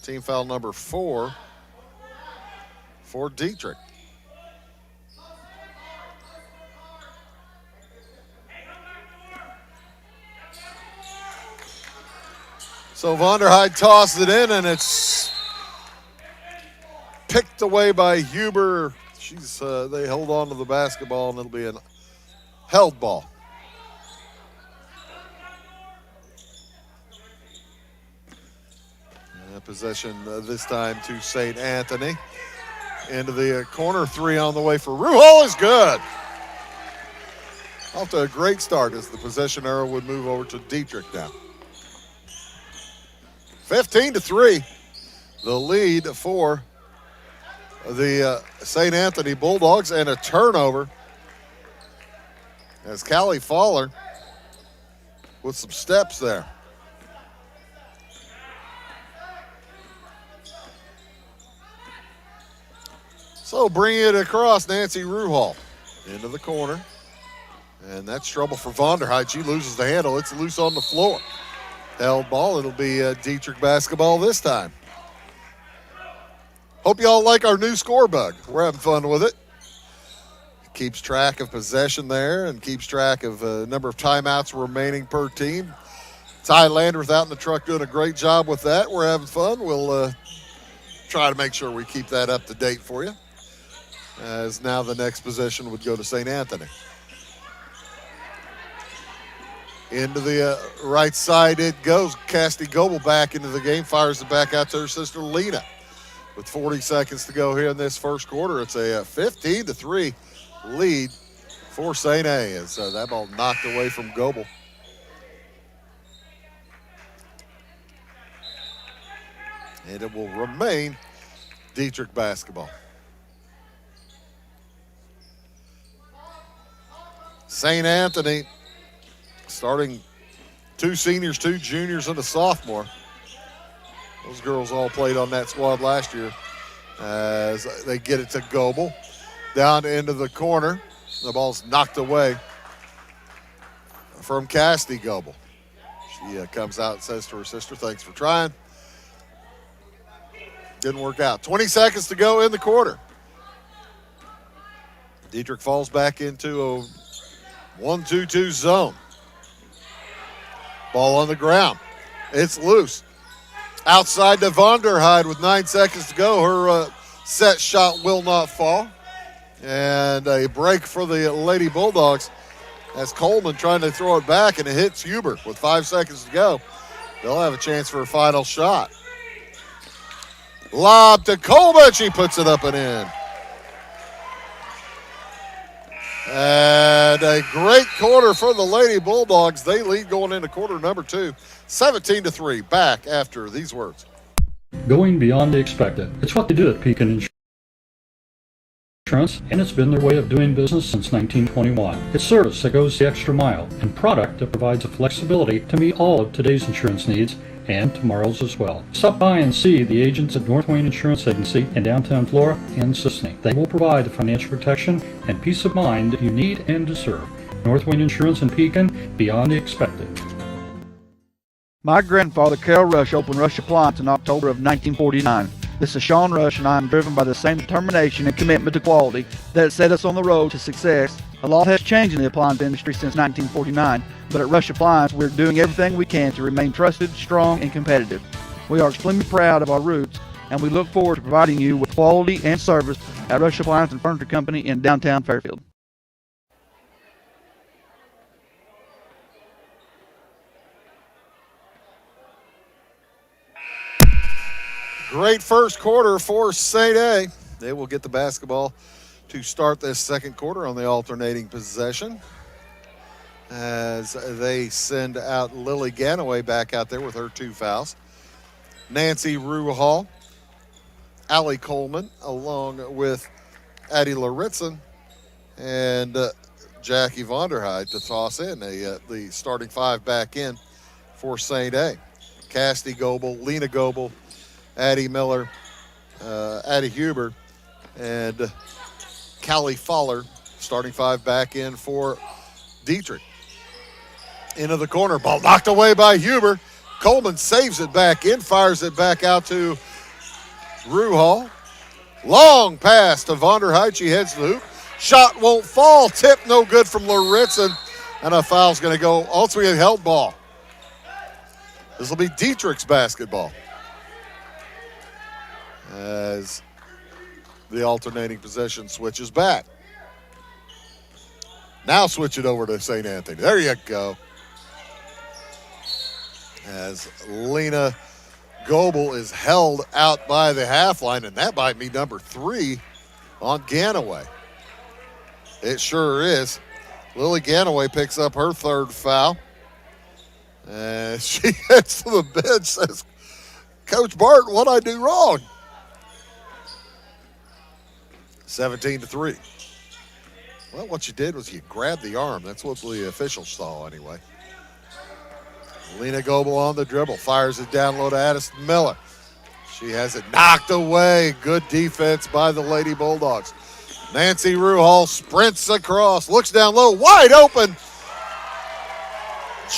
Team foul number 4 for Dieterich. So Vonderheide tosses it in, and it's picked away by Huber. They hold on to the basketball, and it'll be a held ball. And possession this time to St. Anthony. Into the corner, 3 on the way for Ruhal is good. Off to a great start as the possession arrow would move over to Dieterich now. 15-3, the lead for the St. Anthony Bulldogs, and a turnover as Callie Fowler with some steps there. So bringing it across, Nancy Ruhal into the corner. And that's trouble for Vonderheide. She loses the handle. It's loose on the floor. Held ball. It'll be Dieterich basketball this time. Hope y'all like our new score bug. We're having fun with it. Keeps track of possession there and keeps track of number of timeouts remaining per team. Ty Landreth out in the truck doing a great job with that. We're having fun. We'll try to make sure we keep that up to date for you. As now the next possession would go to St. Anthony. Into the right side it goes. Cassidy Goebel back into the game, fires it back out to her sister Lena. With 40 seconds to go here in this first quarter, it's a 15-3 lead for St. A. As that ball knocked away from Goebel. And it will remain Dieterich basketball. St. Anthony starting 2 seniors, 2 juniors, and a sophomore. Those girls all played on that squad last year. As they get it to Goebel. Down into the corner. The ball's knocked away from Cassidy Goebel. She comes out and says to her sister, thanks for trying. Didn't work out. 20 seconds to go in the quarter. Dieterich falls back into a 1-2-2 zone. Ball on the ground. It's loose. Outside to Vonderheide with 9 seconds to go. Her set shot will not fall. And a break for the Lady Bulldogs as Coleman trying to throw it back, and it hits Huber with 5 seconds to go. They'll have a chance for a final shot. Lob to Coleman. She puts it up and in. And a great quarter for the Lady Bulldogs. They lead going into quarter number 2, 17-3. Back after these words. Going beyond the expected. It's what they do at Pekin Insurance, and it's been their way of doing business since 1921. It's service that goes the extra mile, and product that provides the flexibility to meet all of today's insurance needs and tomorrow's as well. Stop by and see the agents at North Wayne Insurance Agency in downtown Flora and Sisseton. They will provide the financial protection and peace of mind that you need and deserve. North Wayne Insurance in Pekin, beyond the expected. My grandfather, Carol Rush, opened Rush Appliance in October of 1949. This is Sean Rush, and I am driven by the same determination and commitment to quality that set us on the road to success. A lot has changed in the appliance industry since 1949, but at Rush Appliance, we're doing everything we can to remain trusted, strong, and competitive. We are extremely proud of our roots, and we look forward to providing you with quality and service at Rush Appliance and Furniture Company in downtown Fairfield. Great first quarter for St. A. They will get the basketball to start this second quarter on the alternating possession as they send out Lily Ganaway back out there with her 2 fouls. Nancy Ruhal, Allie Coleman, along with Addie Laritzen and Jackie Vonderheide to toss in the starting 5 back in for St. A. Cassidy Goebel, Lena Goebel, Addie Miller, Addie Huber, and Callie Fowler, starting 5 back in for Dieterich. Into the corner, ball knocked away by Huber. Coleman saves it back in, fires it back out to Ruhal. Long pass to Vonderheide. She heads to the hoop. Shot won't fall. Tip no good from Laritzen. And a foul's going to go. Also, a held ball. This will be Dietrich's basketball, as the alternating possession switches back. Now switch it over to St. Anthony. There you go. As Lena Goebel is held out by the half line, and that might be number 3 on Ganaway. It sure is. Lily Ganaway picks up her 3rd foul. And she heads to the bench, says, Coach Barton, what'd I do wrong? 17-3. Well, what you did was you grabbed the arm. That's what the officials saw anyway. Lena Goebel on the dribble, fires it down low to Addison Miller. She has it knocked away. Good defense by the Lady Bulldogs. Nancy Ruhal sprints across, looks down low, wide open.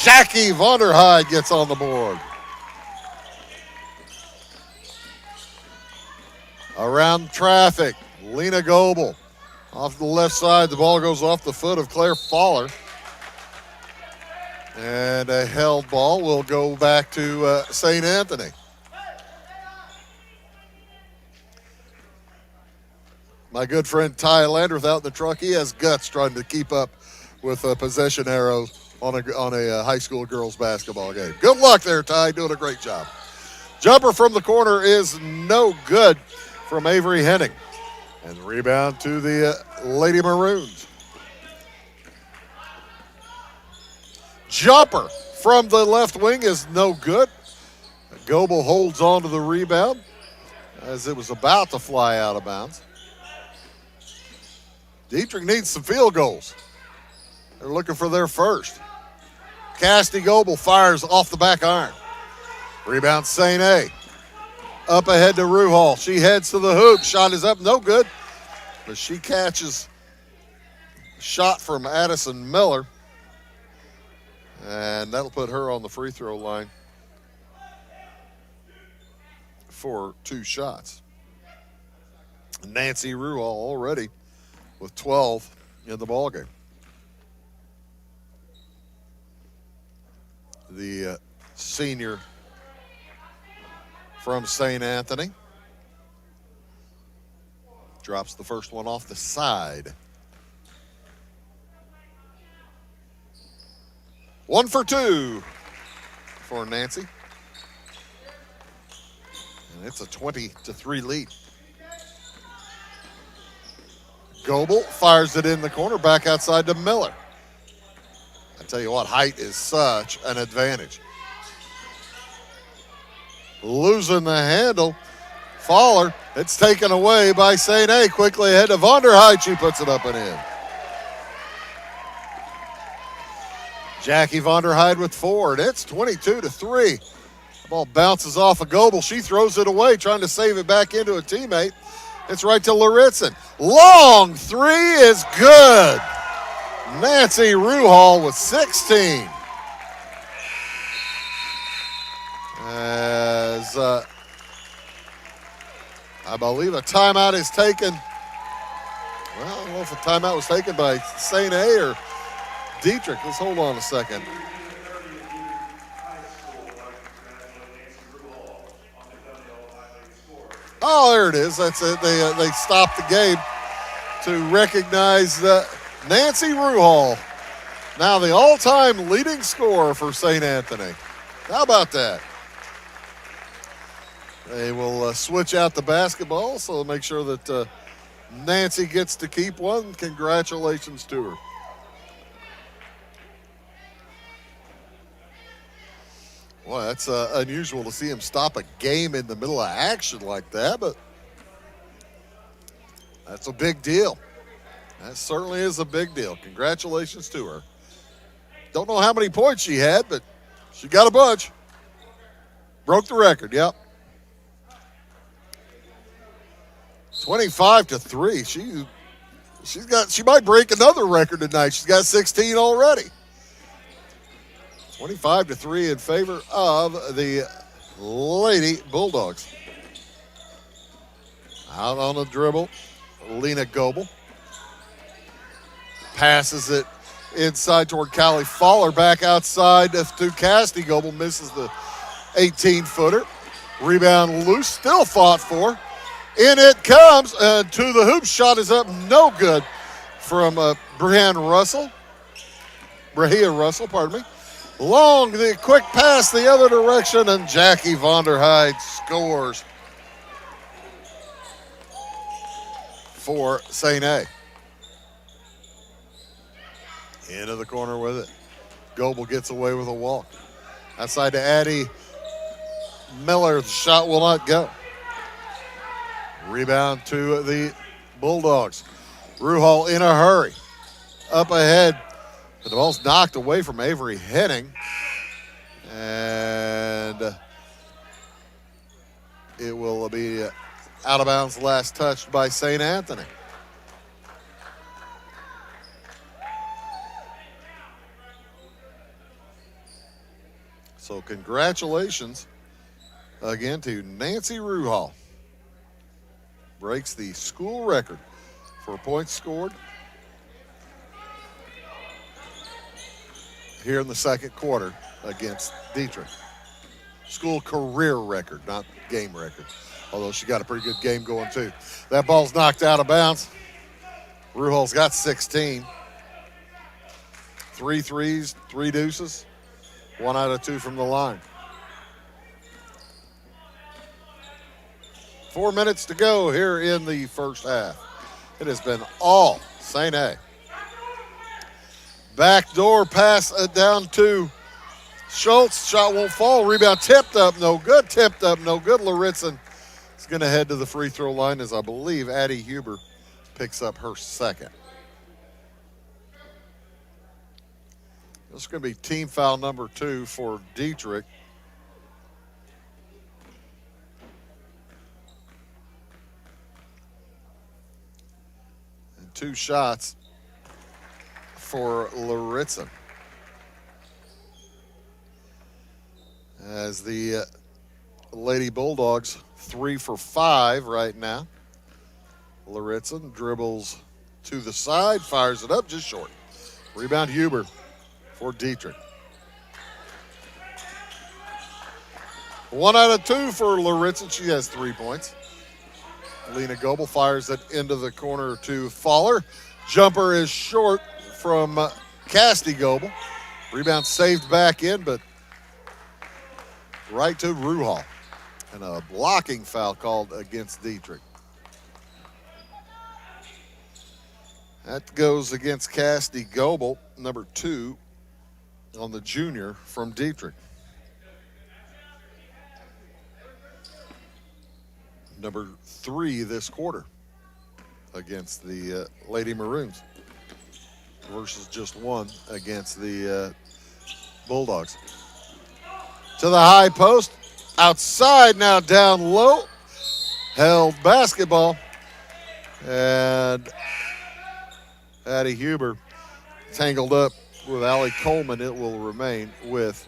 Jackie Vonderheide gets on the board. Around traffic, Lena Goebel. Off the left side, the ball goes off the foot of Claire Fowler. And a held ball will go back to St. Anthony. My good friend Ty Landreth out in the truck, he has guts trying to keep up with possession arrows on a high school girls basketball game. Good luck there, Ty. Doing a great job. Jumper from the corner is no good from Avery Henning. And the rebound to the Lady Maroons. Jumper from the left wing is no good. Goebel holds on to the rebound as it was about to fly out of bounds. Dieterich needs some field goals. They're looking for their first. Cassidy Goebel fires off the back iron. Rebound St. A. Up ahead to Ruhal. She heads to the hoop. Shot is up, no good. But she catches a shot from Addison Miller. And that'll put her on the free throw line for 2 shots. Nancy Ruhal already with 12 in the ballgame. The senior from St. Anthony drops the first one off the side. 1 for 2 for Nancy. And it's a 20-3 lead. Goebel fires it in the corner, back outside to Miller. I tell you what, height is such an advantage. Losing the handle. Faller, it's taken away by St. A. Quickly ahead to Vonderheid. She puts it up and in. Jackie Vonderheid with 4, and it's 22-3. The ball bounces off of Goebel. She throws it away, trying to save it back into a teammate. It's right to Laritzen. Long 3 is good. Nancy Ruhal with 16. As I believe a timeout is taken. Well, I don't know if a timeout was taken by St. A or Dieterich. Let's hold on a second. Oh, there it is. That's it. They stopped the game to recognize Nancy Ruhal, now the all-time leading scorer for St. Anthony. How about that? They will switch out the basketball, so make sure that Nancy gets to keep one. Congratulations to her. Well, that's unusual to see him stop a game in the middle of action like that, but that's a big deal. That certainly is a big deal. Congratulations to her. Don't know how many points she had, but she got a bunch. Broke the record, yep. 25-3. She might break another record tonight. She's got 16 already. 25-3 in favor of the Lady Bulldogs. Out on the dribble, Lena Goebel. Passes it inside toward Callie Faller. Back outside to Casty. Goebel misses the 18-footer. Rebound loose, still fought for. In it comes, and to the hoop. Shot is up, no good from Brahia Russell, pardon me. Long, the quick pass the other direction, and Jackie Vonderheid scores for St. A. Into the corner with it. Goebel gets away with a walk. Outside to Addie Miller. The shot will not go. Rebound to the Bulldogs. Ruhal in a hurry. Up ahead. But the ball's knocked away from Avery Henning. And it will be out of bounds, last touched by St. Anthony. So congratulations again to Nancy Ruhal. Breaks the school record for points scored here in the second quarter against Dieterich. School career record, not game record, although she got a pretty good game going too. That ball's knocked out of bounds. Ruhal's got 16. 3 threes, 3 deuces, 1 out of 2 from the line. 4 minutes to go here in the first half. It has been all St. A. Backdoor pass down to Schultz. Shot won't fall. Rebound tipped up, no good. Tipped up, no good. Laritzen is going to head to the free throw line as I believe Addie Huber picks up her second. This is going to be team foul number 2 for Dieterich. And 2 shots for Laritzen. As the Lady Bulldogs 3 for 5 right now. Laritzen dribbles to the side, fires it up just short. Rebound Huber for Dieterich. 1 out of 2 for Laritzen. She has 3 points. Lena Goebel fires it into the corner to Faller. Jumper is short from Casty Goebel. Rebound saved back in, but right to Ruhal. And a blocking foul called against Dieterich. That goes against Cassidy Goebel, number 2 on the junior from Dieterich. Number 3 this quarter against the Lady Maroons versus just 1 against the Bulldogs. To the high post, outside now down low, held basketball, and Addie Huber tangled up with Allie Coleman. It will remain with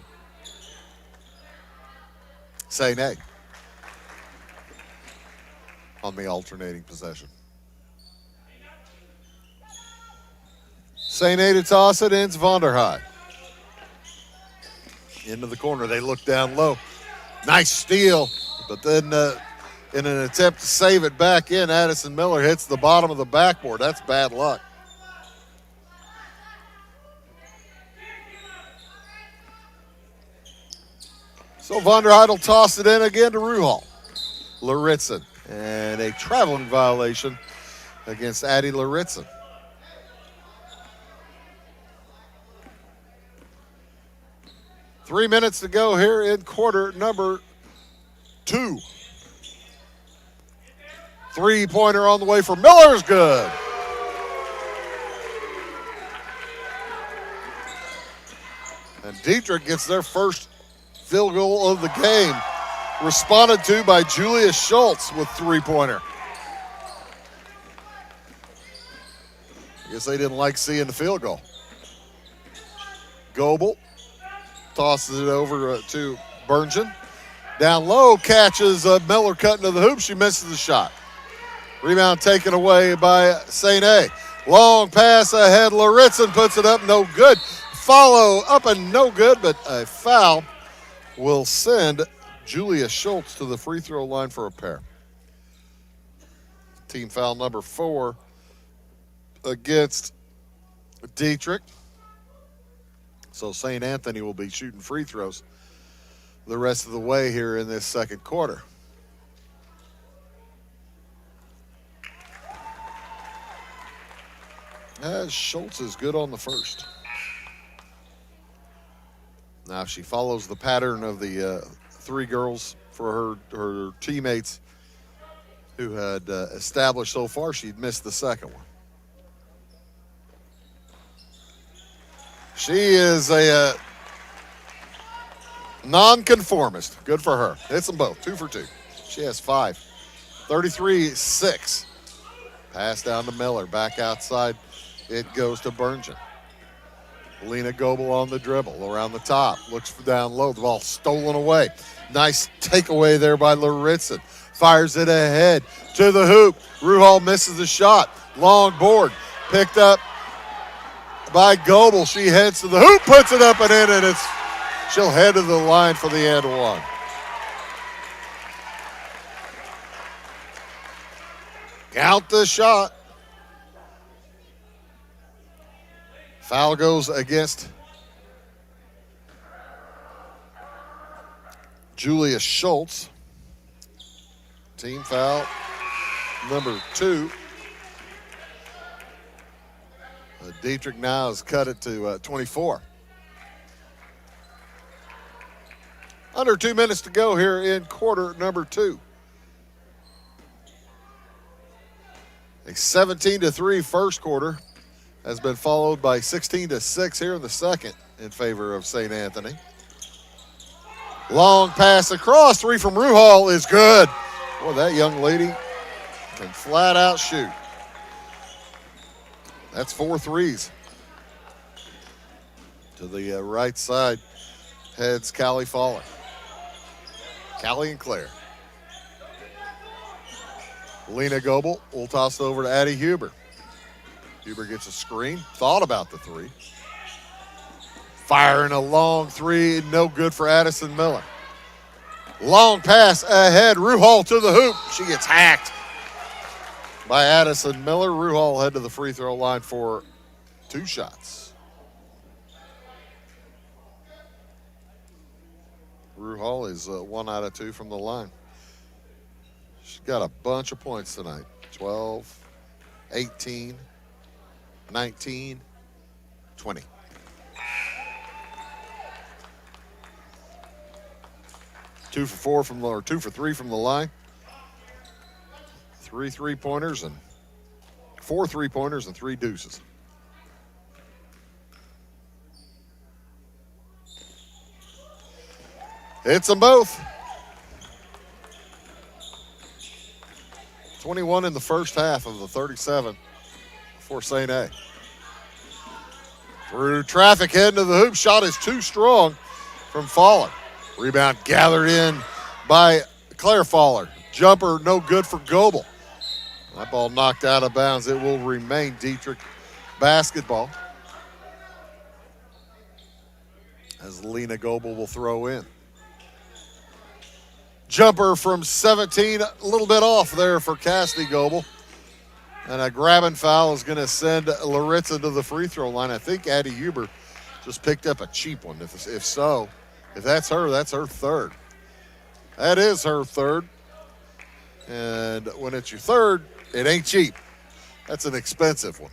St. A on the alternating possession. St. A to toss it, ends Vonderhaai. Into the corner, they look down low. Nice steal, but then in an attempt to save it back in, Addison Miller hits the bottom of the backboard. That's bad luck. So Vonderhaai will toss it in again to Ruhal. Laritzen, and a traveling violation against Addie Laritzen. Three minutes to go here in quarter number 2. Three-pointer on the way for Miller's good. And Dieterich gets their first field goal of the game, responded to by Julia Schultz with three-pointer. I guess they didn't like seeing the field goal. Goebel tosses it over to Berngen. Down low, catches Miller cutting to the hoop. She misses the shot. Rebound taken away by St. A. Long pass ahead. Laritzen puts it up, no good. Follow up and no good, but a foul will send Julia Schultz to the free throw line for a pair. Team foul number 4 against Dieterich. So St. Anthony will be shooting free throws the rest of the way here in this second quarter. As Schultz is good on the first. Now, if she follows the pattern of the 3 girls for her teammates who had established so far, she'd missed the second one. She is a nonconformist. Good for her. Hits them both, 2 for 2. She has 5. 33-6. Pass down to Miller. Back outside. It goes to Berngen. Lena Goebel on the dribble. Around the top. Looks down low. The ball stolen away. Nice takeaway there by Laritzen. Fires it ahead to the hoop. Ruhal misses the shot. Long board. Picked up by Goebel. She heads to the hoop, puts it up and in, and she'll head to the line for the and one. Count the shot. Foul goes against Julia Schultz. Team foul number 2. Dieterich now has cut it to 24. Under 2 minutes to go here in quarter number 2. A 17-3 first quarter has been followed by 16-6 here in the second in favor of St. Anthony. Long pass across. 3 from Ruhal is good. Boy, that young lady can flat out shoot. That's 4 threes. To the right side heads Callie Fowler. Callie and Claire. Lena Goebel will toss it over to Addie Huber. Huber gets a screen. Thought about the 3. Firing a long 3. No good for Addison Miller. Long pass ahead. Ruhal to the hoop. She gets hacked by Addison Miller. Ruhal head to the free throw line for 2 shots. Ruhal is 1 out of 2 from the line. She's got a bunch of points tonight. 12, 18, 19, 20. Two for three from the line. 3 3-pointers and 4 3-pointers and 3 deuces. Hits them both. 21 in the first half of the 37 for St. A. Through traffic heading to the hoop. Shot is too strong from Fowler. Rebound gathered in by Claire Fowler. Jumper no good for Goebel. That ball knocked out of bounds. It will remain Dieterich basketball as Lena Goebel will throw in. Jumper from 17, a little bit off there for Cassidy Goebel. And a grabbing foul is going to send Laritza to the free throw line. I think Addie Huber just picked up a cheap one. If so, if that's her third. That is her third. And when it's your third, it ain't cheap. That's an expensive one.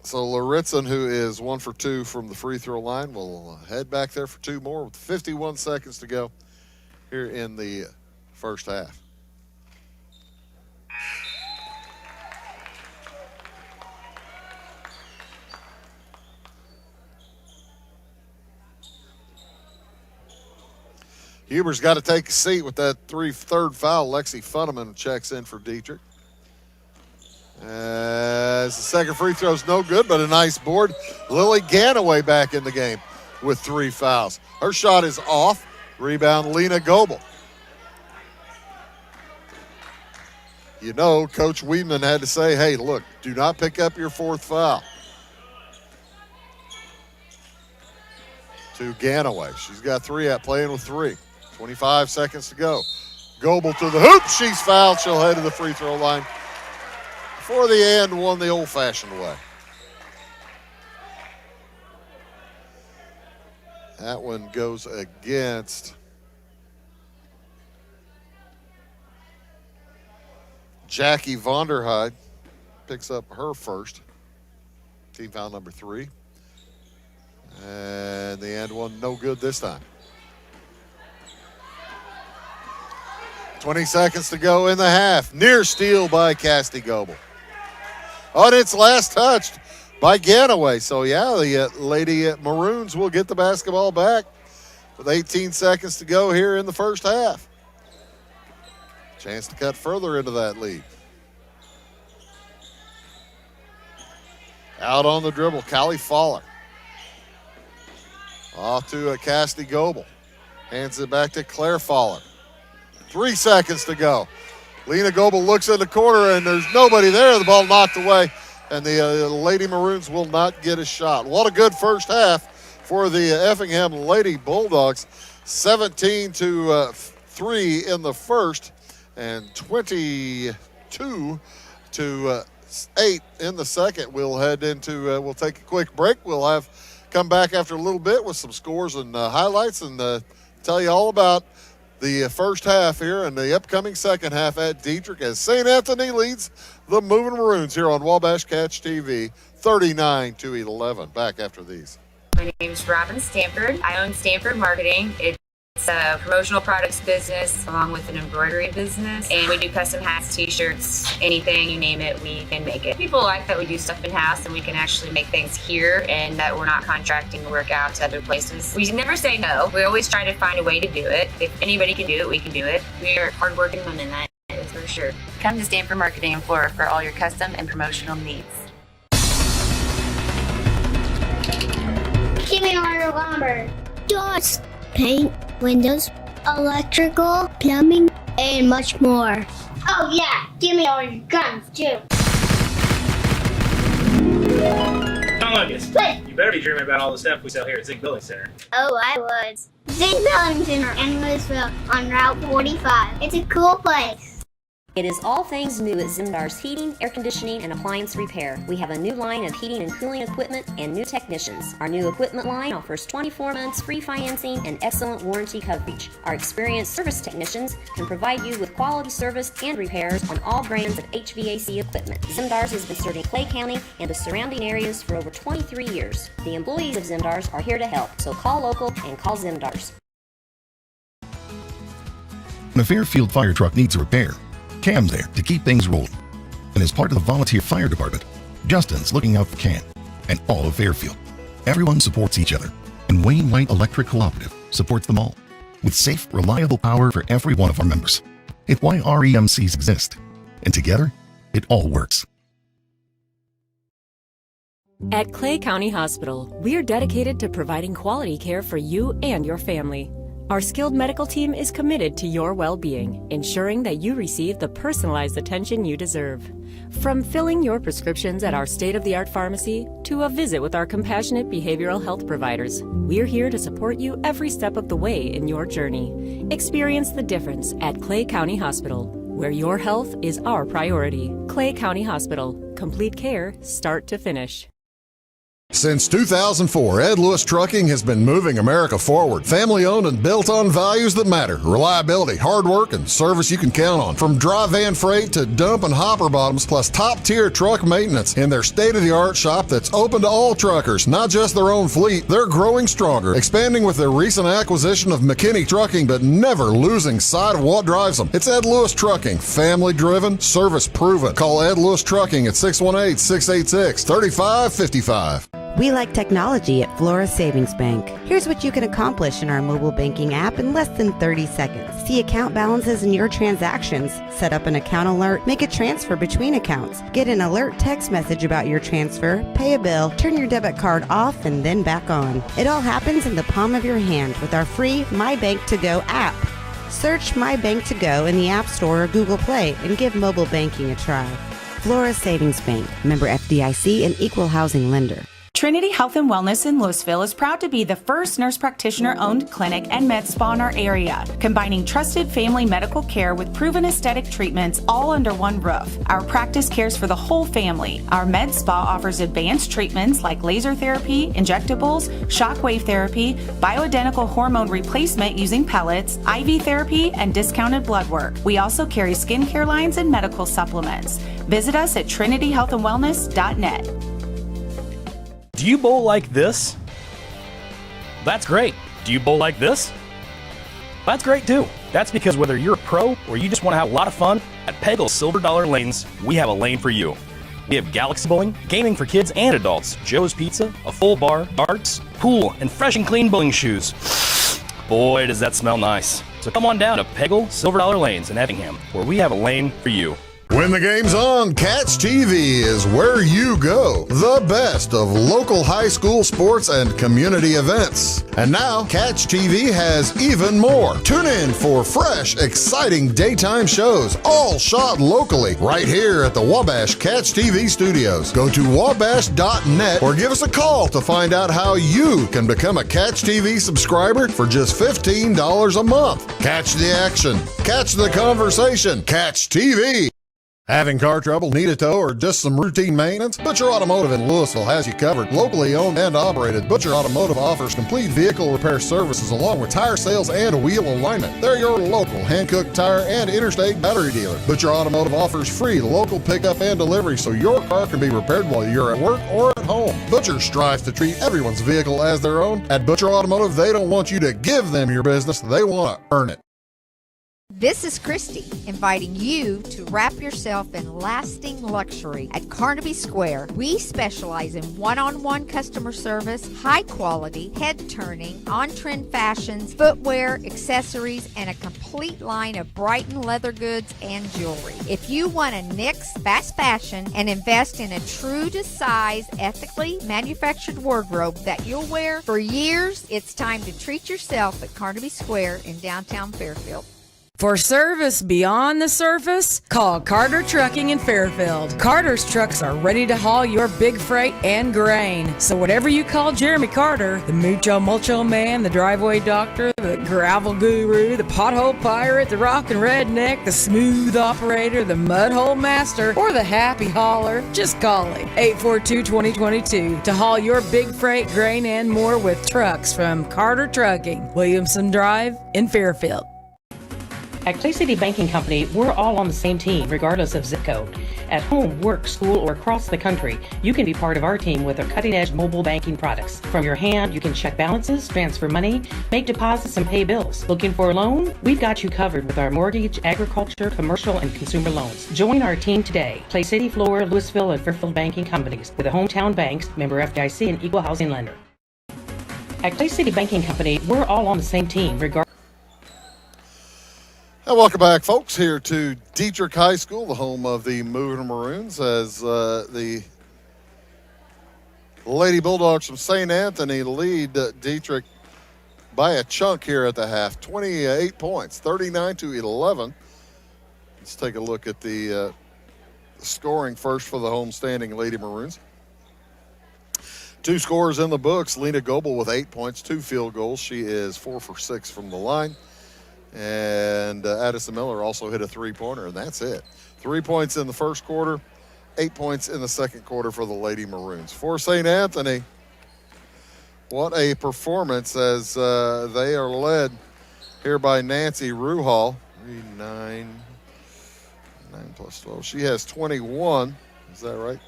So Laritza, who is 1 for 2 from the free throw line, will head back there for 2 more with 51 seconds to go here in the first half. Huber's got to take a seat with that third foul. Lexi Funneman checks in for Dieterich. As the second free throw is no good, but a nice board. Lily Ganaway back in the game with 3 fouls. Her shot is off. Rebound, Lena Goebel. You know, Coach Weedman had to say, hey, look, do not pick up your 4th foul. To Ganaway. She's got 3 out, playing with 3. 25 seconds to go. Goebel to the hoop. She's fouled. She'll head to the free throw line for the end one the old-fashioned way. That one goes against Jackie Vonderheide. Picks up her first. Team foul number 3. And the end one no good this time. 20 seconds to go in the half. Near steal by Cassidy Goebel. On its last touched by Ganaway. So, yeah, the Lady Maroons will get the basketball back with 18 seconds to go here in the first half. Chance to cut further into that lead. Out on the dribble, Callie Fowler. Off to Cassidy Goebel. Hands it back to Claire Fowler. 3 seconds to go. Lena Goebel looks in the corner, and there's nobody there. The ball knocked away, and the Lady Maroons will not get a shot. What a good first half for the Effingham Lady Bulldogs. 17-3 in the first, and 22-8 in the second. We'll head into, we'll take a quick break. We'll come back after a little bit with some scores and highlights and tell you all about the first half here and the upcoming second half at Dieterich as St. Anthony leads the Moving Maroons here on Wabash Catch TV, 39-11. Back after these. My name is Robin Stanford. I own Stanford Marketing. It's a promotional products business along with an embroidery business, and we do custom hats, t-shirts, anything, you name it, we can make it. People like that we do stuff in-house and we can actually make things here and that we're not contracting work out to other places. We never say no. We always try to find a way to do it. If anybody can do it, we can do it. We are hardworking women, that is for sure. Come to Stanford Marketing in Flora for all your custom and promotional needs. Give me all your lumber. Doors, paint, windows, electrical, plumbing, and much more. Oh yeah, give me all your guns too. John Lucas, you better be dreaming about all the stuff we sell here at Zink Building Center. Oh, I was. Zink Building Center in Louisville on Route 45. It's a cool place. It is all things new at Zimdar's Heating, Air Conditioning, and Appliance Repair. We have a new line of heating and cooling equipment and new technicians. Our new equipment line offers 24 months free financing and excellent warranty coverage. Our experienced service technicians can provide you with quality service and repairs on all brands of HVAC equipment. Zimdar's has been serving Clay County and the surrounding areas for over 23 years. The employees of Zimdar's are here to help, so call local and call Zimdar's. When a Fairfield fire truck needs a repair, Cam's there to keep things rolling. And as part of the volunteer fire department, Justin's looking out for Cam and all of Fairfield. Everyone supports each other, and Wayne White Electric Cooperative supports them all with safe, reliable power for every one of our members. It's why REMCs exist, and together, it all works. At Clay County Hospital, we are dedicated to providing quality care for you and your family. Our skilled medical team is committed to your well-being, ensuring that you receive the personalized attention you deserve. From filling your prescriptions at our state-of-the-art pharmacy to a visit with our compassionate behavioral health providers, we're here to support you every step of the way in your journey. Experience the difference at Clay County Hospital, where your health is our priority. Clay County Hospital, complete care, start to finish. Since 2004, Ed Lewis Trucking has been moving America forward. Family owned and built on values that matter. Reliability, hard work, and service you can count on. From dry van freight to dump and hopper bottoms, plus top-tier truck maintenance in their state-of-the-art shop that's open to all truckers, not just their own fleet. They're growing stronger, expanding with their recent acquisition of McKinney Trucking, but never losing sight of what drives them. It's Ed Lewis Trucking, family-driven, service-proven. Call Ed Lewis Trucking at 618-686-3555. We like technology at Flora Savings Bank. Here's what you can accomplish in our mobile banking app in less than 30 seconds. See account balances in your transactions, set up an account alert, make a transfer between accounts, get an alert text message about your transfer, pay a bill, turn your debit card off and then back on. It all happens in the palm of your hand with our free My Bank to Go app. Search My Bank to Go in the App Store or Google Play and give mobile banking a try. Flora Savings Bank, member FDIC and equal housing lender. Trinity Health and Wellness in Louisville is proud to be the first nurse practitioner-owned clinic and med spa in our area, combining trusted family medical care with proven aesthetic treatments all under one roof. Our practice cares for the whole family. Our med spa offers advanced treatments like laser therapy, injectables, shockwave therapy, bioidentical hormone replacement using pellets, IV therapy, and discounted blood work. We also carry skincare lines and medical supplements. Visit us at trinityhealthandwellness.net. Do you bowl like this? That's great. Do you bowl like this? That's great too. That's because whether you're a pro or you just want to have a lot of fun, at Peggle's Silver Dollar Lanes, we have a lane for you. We have Galaxy Bowling, gaming for kids and adults, Joe's Pizza, a full bar, darts, pool, and fresh and clean bowling shoes. Boy, does that smell nice. So come on down to Peggle Silver Dollar Lanes in Effingham, where we have a lane for you. When the game's on, Catch TV is where you go. The best of local high school sports and community events. And now, Catch TV has even more. Tune in for fresh, exciting daytime shows, all shot locally, right here at the Wabash Catch TV studios. Go to wabash.net or give us a call to find out how you can become a Catch TV subscriber for just $15 a month. Catch the action. Catch the conversation. Catch TV. Having car trouble, need a tow, or just some routine maintenance? Butcher Automotive in Louisville has you covered. Locally owned and operated, Butcher Automotive offers complete vehicle repair services along with tire sales and wheel alignment. They're your local Hankook tire and interstate battery dealer. Butcher Automotive offers free local pickup and delivery so your car can be repaired while you're at work or at home. Butcher strives to treat everyone's vehicle as their own. At Butcher Automotive, they don't want you to give them your business, they want to earn it. This is Christy, inviting you to wrap yourself in lasting luxury at Carnaby Square. We specialize in one-on-one customer service, high quality, head-turning, on-trend fashions, footwear, accessories, and a complete line of Brighton leather goods and jewelry. If you want to nix fast fashion and invest in a true-to-size, ethically manufactured wardrobe that you'll wear for years, it's time to treat yourself at Carnaby Square in downtown Fairfield. For service beyond the surface, call Carter Trucking in Fairfield. Carter's trucks are ready to haul your big freight and grain. So whatever you call Jeremy Carter, the Mucho Mulcho Man, the driveway doctor, the gravel guru, the pothole pirate, the rockin' redneck, the smooth operator, the mud hole master, or the happy hauler, just call him. 842-2022 to haul your big freight, grain, and more with trucks from Carter Trucking, Williamson Drive in Fairfield. At Clay City Banking Company, we're all on the same team, regardless of zip code. At home, work, school, or across the country, you can be part of our team with our cutting-edge mobile banking products. From your hand, you can check balances, transfer money, make deposits, and pay bills. Looking for a loan? We've got you covered with our mortgage, agriculture, commercial, and consumer loans. Join our team today. Clay City, Flora, Louisville, and Fairfield Banking Companies with the hometown banks, member FDIC, and equal housing lender. At Clay City Banking Company, we're all on the same team, regardless. And welcome back, folks, here to Dieterich High School, the home of the Moving Maroons, as the Lady Bulldogs from St. Anthony lead Dieterich by a chunk here at the half, 28 points, 39-11. Let's take a look at the scoring first for the home-standing Lady Maroons. Two scores in the books. Lena Goebel with 8 points, 2 field goals. She is 4 for 6 from the line. And Addison Miller also hit a three-pointer, and that's it. 3 points in the first quarter, 8 points in the second quarter for the Lady Maroons. For St. Anthony, what a performance as they are led here by Nancy Ruhal. 9 plus 12. She has 21. Is that right?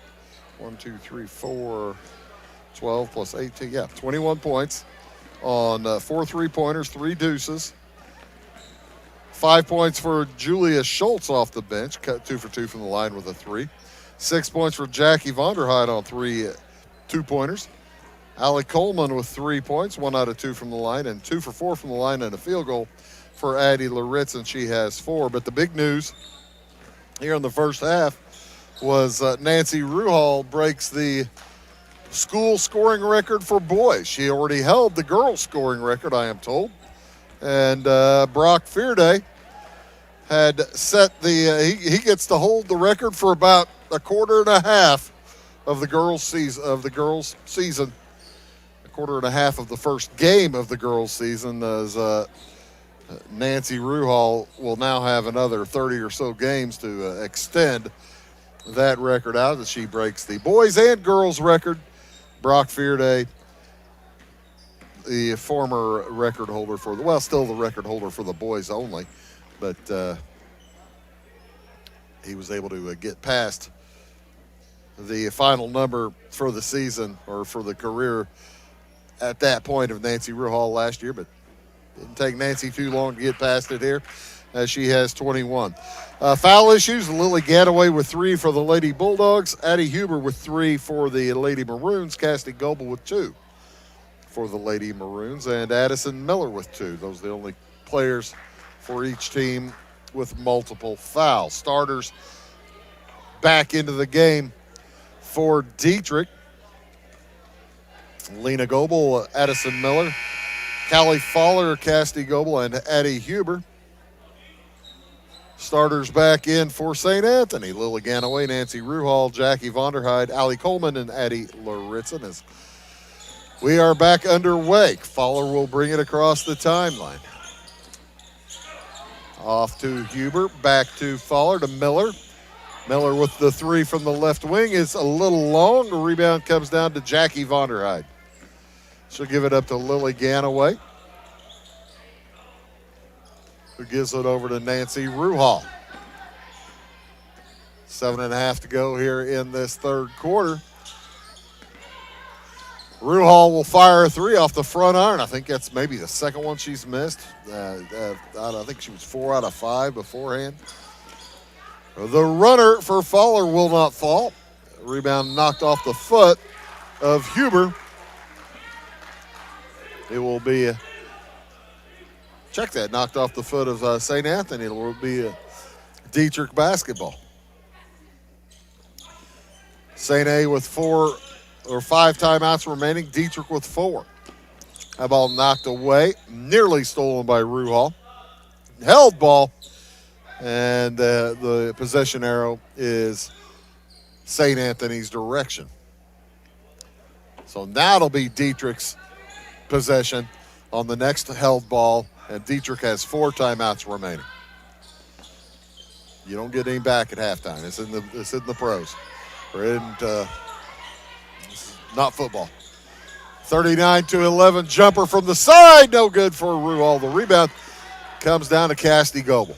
1, 2, 3, 4, 12 plus 18. Yeah, 21 points on 4 three-pointers, 3 deuces. 5 points for Julia Schultz off the bench, cut 2 for 2 from the line with a 3. 6 points for Jackie Vonderheid on 3 two-pointers. Allie Coleman with 3 points, 1 out of 2 from the line, and 2 for 4 from the line and a field goal for Addie Loritz, and she has 4. But the big news here in the first half was Nancy Ruhal breaks the school scoring record for boys. She already held the girls scoring record, I am told. And Brock Fearday had set the he gets to hold the record for about a quarter and a half of the girls season. A quarter and a half of the first game of the girls season, as Nancy Ruhal will now have another 30 or so games to extend that record out as she breaks the boys and girls record. Brock Fearday, the former record holder for still the record holder for the boys only, but he was able to get past the final number for the season or for the career at that point of Nancy Ruhal last year, but didn't take Nancy too long to get past it here as she has 21. Foul issues, Lily Gadaway with 3 for the Lady Bulldogs, Addie Huber with 3 for the Lady Maroons, Cassidy Goebel with 2 for the Lady Maroons, and Addison Miller with 2. Those are the only players for each team with multiple fouls. Starters back into the game for Dieterich. Lena Goebel, Addison Miller, Callie Fowler, Cassidy Goebel, and Addie Huber. Starters back in for St. Anthony. Lily Ganaway, Nancy Ruhal, Jackie Vonderheid, Allie Coleman, and Addie Loritzen. As we are back underway, Fowler will bring it across the timeline. Off to Huber, back to Fowler, to Miller. Miller with the 3 from the left wing is a little long. The rebound comes down to Jackie Vonderheid. She'll give it up to Lily Ganaway, who gives it over to Nancy Ruhal. 7.5 to go here in this third quarter. Ruhal will fire a 3 off the front iron. I think that's maybe the second one she's missed. I think she was 4 out of 5 beforehand. The runner for Fowler will not fall. Rebound knocked off the foot of Huber. It will be knocked off the foot of St. Anthony. It will be Dieterich basketball. St. A with 4 or 5 timeouts remaining. Dieterich with 4. That ball knocked away, nearly stolen by Ruhal. held ball, and the possession arrow is St. Anthony's direction. So now it'll be Dieterich's possession on the next held ball, and Dieterich has 4 timeouts remaining. You don't get any back at halftime. It's in the pros. We're in not football. 39-11 jumper from the side, no good for Ruhal. The rebound comes down to Cassidy Goebel.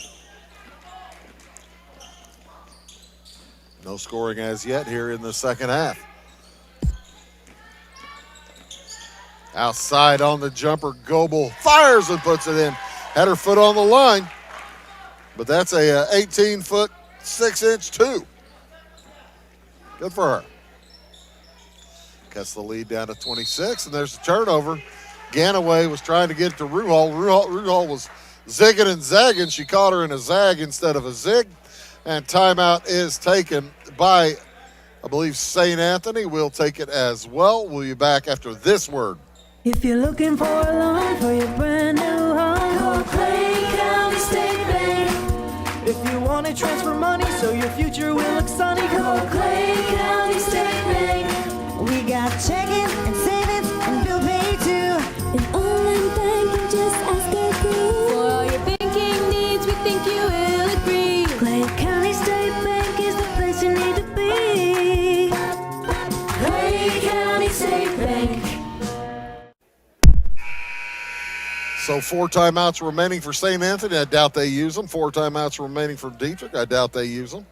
No scoring as yet here in the second half. Outside on the jumper, Goebel fires and puts it in. Had her foot on the line, but that's a 18-foot, 6-inch two. Good for her. Cuts the lead down to 26, and there's a turnover. Ganaway was trying to get it to Ruhal. Ruhal was zigging and zagging. She caught her in a zag instead of a zig. And timeout is taken by, I believe, St. Anthony. We'll take it as well. We'll be back after this word. If you're looking for a loan for your brand new home, call Clay County State Bank. If you want to transfer money so your future will look sunny, call Clay County State Bank. We got checking and savings and bill pay too. An online bank, just ask our crew. For all your banking needs, we think you will agree. Clay County State Bank is the place you need to be. Clay County State Bank. So 4 timeouts remaining for St. Anthony. I doubt they use them. 4 timeouts remaining for Dieterich. I doubt they use them.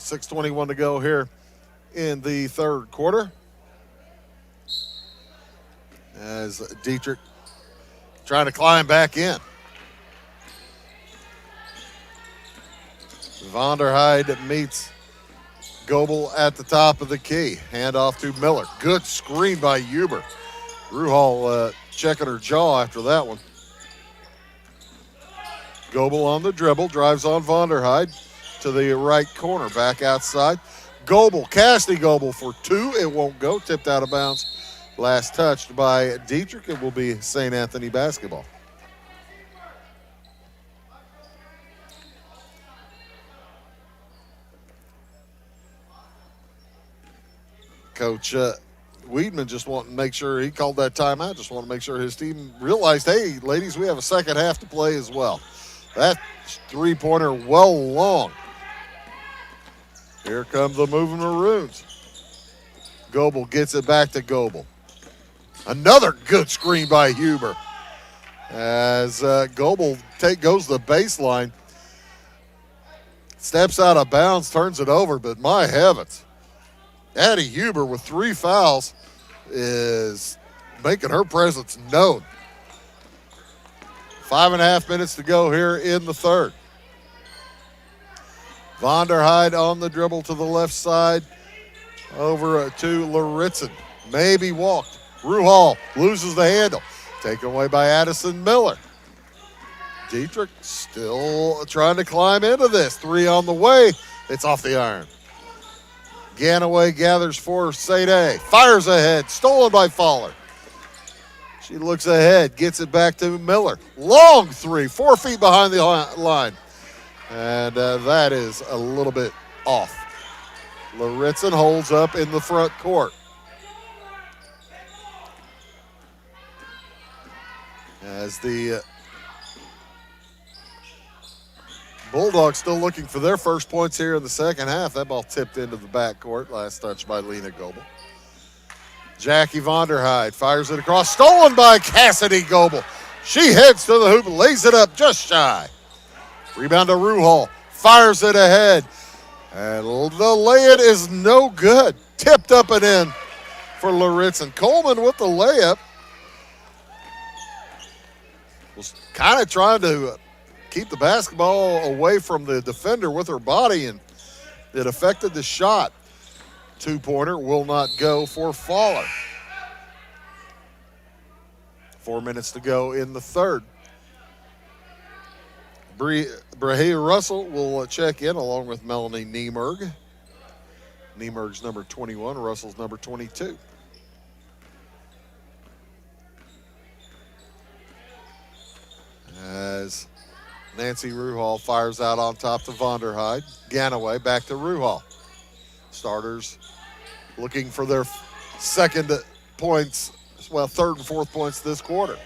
6:21 to go here in the third quarter. As Dieterich trying to climb back in. Vonderheide meets Goebel at the top of the key. Handoff to Miller. Good screen by Huber. Ruhal checking her jaw after that one. Goebel on the dribble, drives on Vonderheide to the right corner, back outside. Goebel, Cassidy Goebel for 2. It won't go, tipped out of bounds. Last touched by Dieterich. It will be St. Anthony basketball. Coach Weedman just wanting to make sure he called that timeout, just want to make sure his team realized, hey, ladies, we have a second half to play as well. That three-pointer well long. Here come the moving Maroons. Goebel gets it back to Goebel. Another good screen by Huber. As Goebel goes the baseline, steps out of bounds, turns it over, but my heavens. Addie Huber with 3 fouls is making her presence known. 5.5 minutes to go here in the third. Vonderheide on the dribble to the left side. Over to Laritzen. Maybe walked. Ruhal loses the handle. Taken away by Addison Miller. Dieterich still trying to climb into this. 3 on the way. It's off the iron. Ganaway gathers for St. A. Fires ahead. Stolen by Fowler. She looks ahead. Gets it back to Miller. Long 3. 4 feet behind the line. And that is a little bit off. Laritzen holds up in the front court. As the Bulldogs still looking for their first points here in the second half. That ball tipped into the backcourt. Last touch by Lena Goebel. Jackie Vonderheide fires it across. Stolen by Cassidy Goebel. She heads to the hoop and lays it up just shy. Rebound to Ruhal. Fires it ahead. And the lay-in is no good. Tipped up and in for Laritzen. Coleman with the layup. Was kind of trying to keep the basketball away from the defender with her body, and it affected the shot. 2-pointer will not go for Fowler. 4 minutes to go in the third. Brahia Russell will check in along with Melanie Niemerg. Niemerg's number 21, Russell's number 22. as Nancy Ruhal fires out on top to Vonderheide. Ganaway back to Ruhal. Starters looking for their second points, well, third and fourth points this quarter.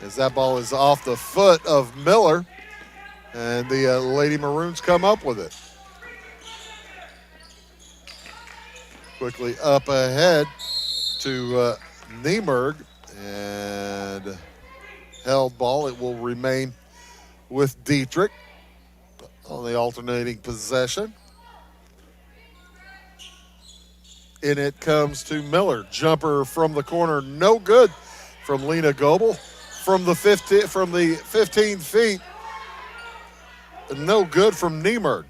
As that ball is off the foot of Miller, and the Lady Maroons come up with it. Quickly up ahead to Niemerg, and held ball. It will remain with Dieterich on the alternating possession. And it comes to Miller. Jumper from the corner, no good from Lena Goebel. From the 15 feet, no good from Niemerg.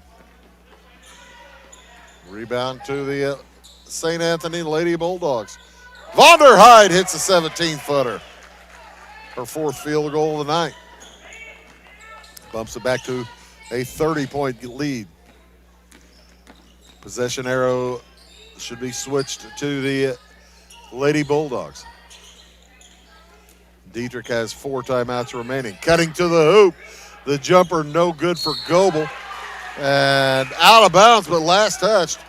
Rebound to the St. Anthony Lady Bulldogs. Vonderheide hits a 17-footer. Her fourth field goal of the night. Bumps it back to a 30-point lead. Possession arrow should be switched to the Lady Bulldogs. Dieterich has 4 timeouts remaining. Cutting to the hoop. The jumper no good for Goebel. And out of bounds, but last touched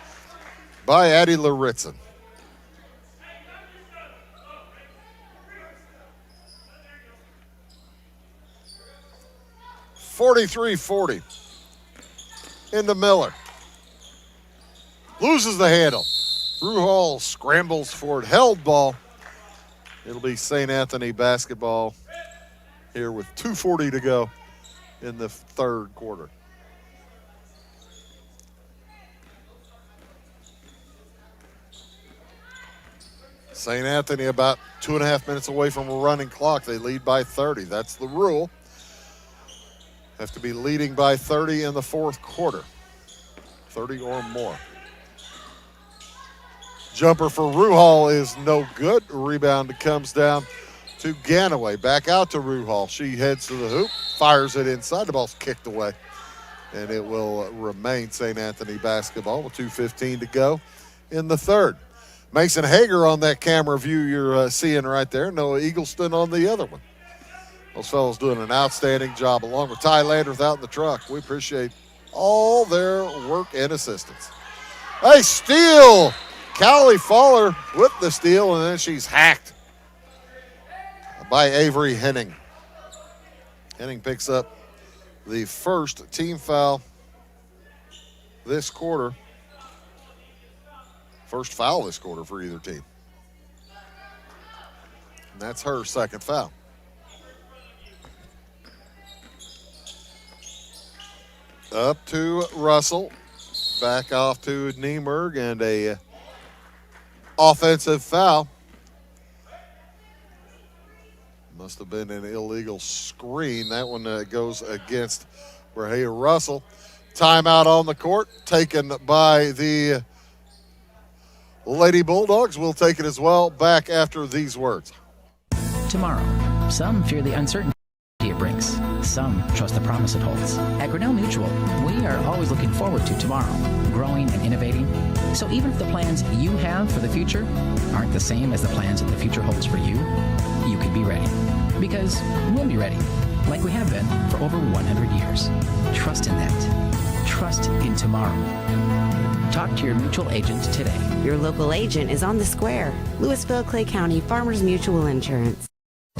by Addie Laritzen. .43-40 into Miller. Loses the handle. Ruhal scrambles for it. Held ball. It'll be St. Anthony basketball here with 2:40 to go in the third quarter. St. Anthony about 2.5 minutes away from a running clock. They lead by 30. That's the rule. Have to be leading by 30 in the fourth quarter. 30 or more. Jumper for Ruhal is no good. Rebound comes down to Ganaway. Back out to Ruhal. She heads to the hoop, fires it inside. The ball's kicked away. And it will remain St. Anthony basketball with 2:15 to go in the third. Mason Hager on that camera view you're seeing right there. Noah Eagleston on the other one. Those fellows doing an outstanding job along with Ty Landers out in the truck. We appreciate all their work and assistance. A steal. Callie Fowler with the steal, and then she's hacked by Avery Henning. Henning picks up the first team foul this quarter. First foul this quarter for either team. And that's her second foul. Up to Russell. Back off to Niemerg, and a offensive foul. Must have been an illegal screen. That one goes against Rahia Russell. Timeout on the court taken by the Lady Bulldogs. We'll take it as well. Back after these words. Tomorrow, some fear the uncertainty it brings. Some trust the promise it holds. At Grinnell Mutual, we are always looking forward to tomorrow, growing and innovating. So even if the plans you have for the future aren't the same as the plans that the future holds for you, you can be ready. Because we'll be ready, like we have been for over 100 years. Trust in that. Trust in tomorrow. Talk to your mutual agent today. Your local agent is on the square. Louisville, Clay County Farmers Mutual Insurance.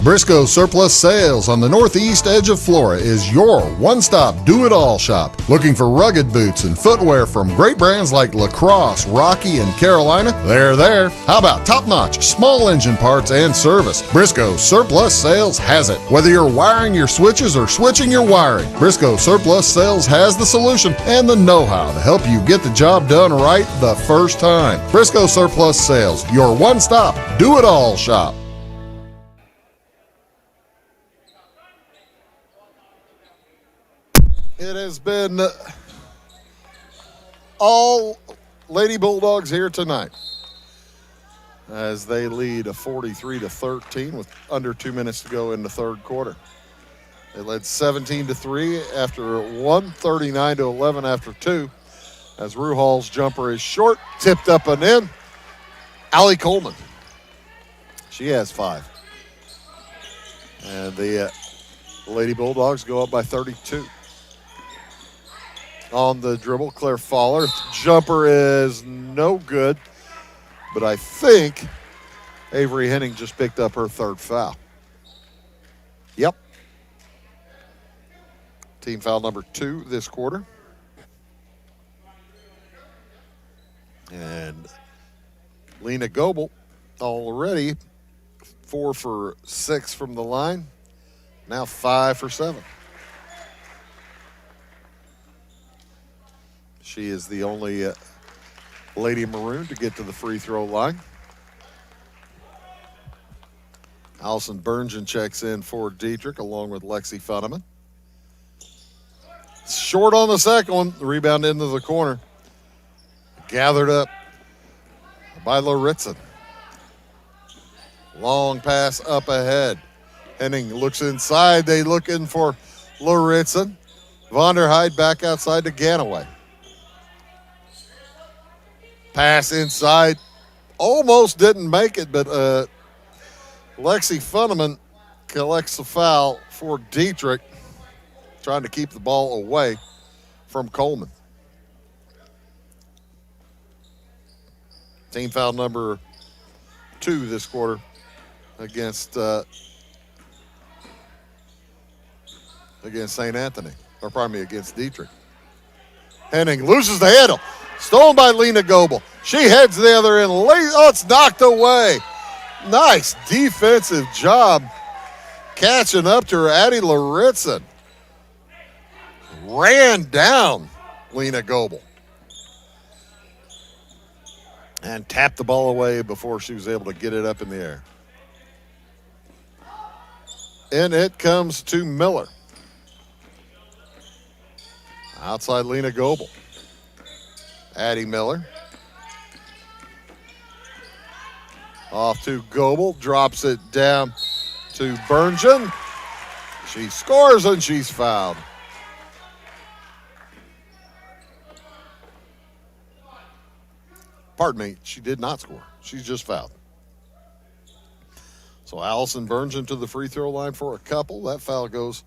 Briscoe Surplus Sales on the northeast edge of Flora is your one-stop do-it-all shop. Looking for rugged boots and footwear from great brands like Lacrosse, Rocky, and Carolina? They're there. How about top-notch small engine parts and service? Briscoe Surplus Sales has it. Whether you're wiring your switches or switching your wiring, Briscoe Surplus Sales has the solution and the know-how to help you get the job done right the first time. Briscoe Surplus Sales, your one-stop do-it-all shop. It has been all Lady Bulldogs here tonight as they lead a 43-13 with under 2 minutes to go in the third quarter. They led 17-3 after 1, 39-11 after 2. As Ruhal's jumper is short, tipped up and in. Allie Coleman, she has 5. And the The Lady Bulldogs go up by 32. On the dribble, Claire Fowler. Jumper is no good, but I think Avery Henning just picked up her third foul. Yep. Team foul number 2 this quarter. And Lena Goebel already 4 for 6 from the line. Now 5 for 7. She is the only Lady Maroon to get to the free throw line. Allison Berngen checks in for Dieterich along with Lexi Funneman. Short on the second one. The rebound into the corner. Gathered up by Loritzen. Long pass up ahead. Henning looks inside. They looking for Loritzen. Vonderheide back outside to Ganaway. Pass inside. Almost didn't make it, but Lexi Funneman collects the foul for Dieterich, trying to keep the ball away from Coleman. Team foul number 2 this quarter against St. Anthony, or pardon me, against Dieterich. Henning loses the handle. Stolen by Lena Goebel. She heads the other end. Oh, it's knocked away. Nice defensive job catching up to her. Addie Loritzen ran down Lena Goebel and tapped the ball away before she was able to get it up in the air. And it comes to Miller. Outside Lena Goebel. Addie Miller. Off to Goebel. Drops it down to Berngen. She scores and she's fouled. Pardon me, she did not score. She's just fouled. So Allison Berngen to the free throw line for a couple. That foul goes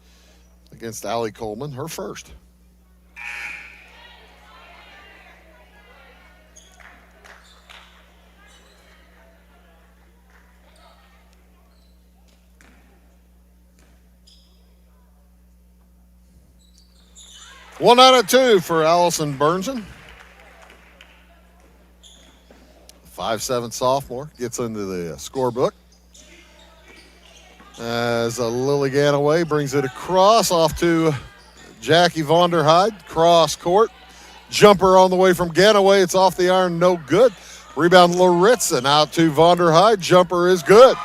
against Allie Coleman, her first. One out of 2 for Allison Berngen. 5'7" sophomore gets into the scorebook. As Lily Ganaway brings it across off to Jackie Vonderheide. Cross court. Jumper on the way from Ganaway. It's off the iron, no good. Rebound Loritzen out to Vonderheide. Jumper is good.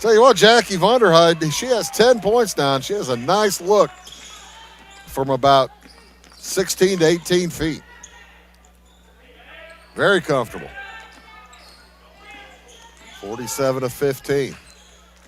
Tell you what, Jackie Vonderheide, she has 10 points now, and she has a nice look from about 16 to 18 feet. Very comfortable. 47-15.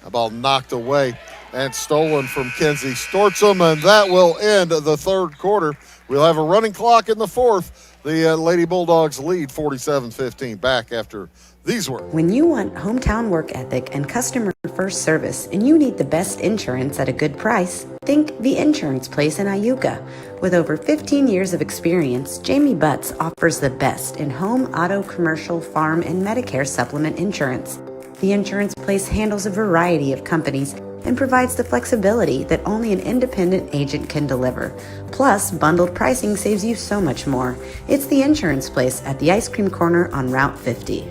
The ball knocked away and stolen from Kenzie Stortzum, and that will end the third quarter. We'll have a running clock in the fourth. The Lady Bulldogs lead 47-15 back after these words. When you want hometown work ethic and customer first service and you need the best insurance at a good price, think The Insurance Place in Iuka. With over 15 years of experience, Jamie Butts offers the best in home, auto, commercial, farm, and Medicare supplement insurance. The Insurance Place handles a variety of companies and provides the flexibility that only an independent agent can deliver. Plus, bundled pricing saves you so much more. It's The Insurance Place at the Ice Cream Corner on Route 50.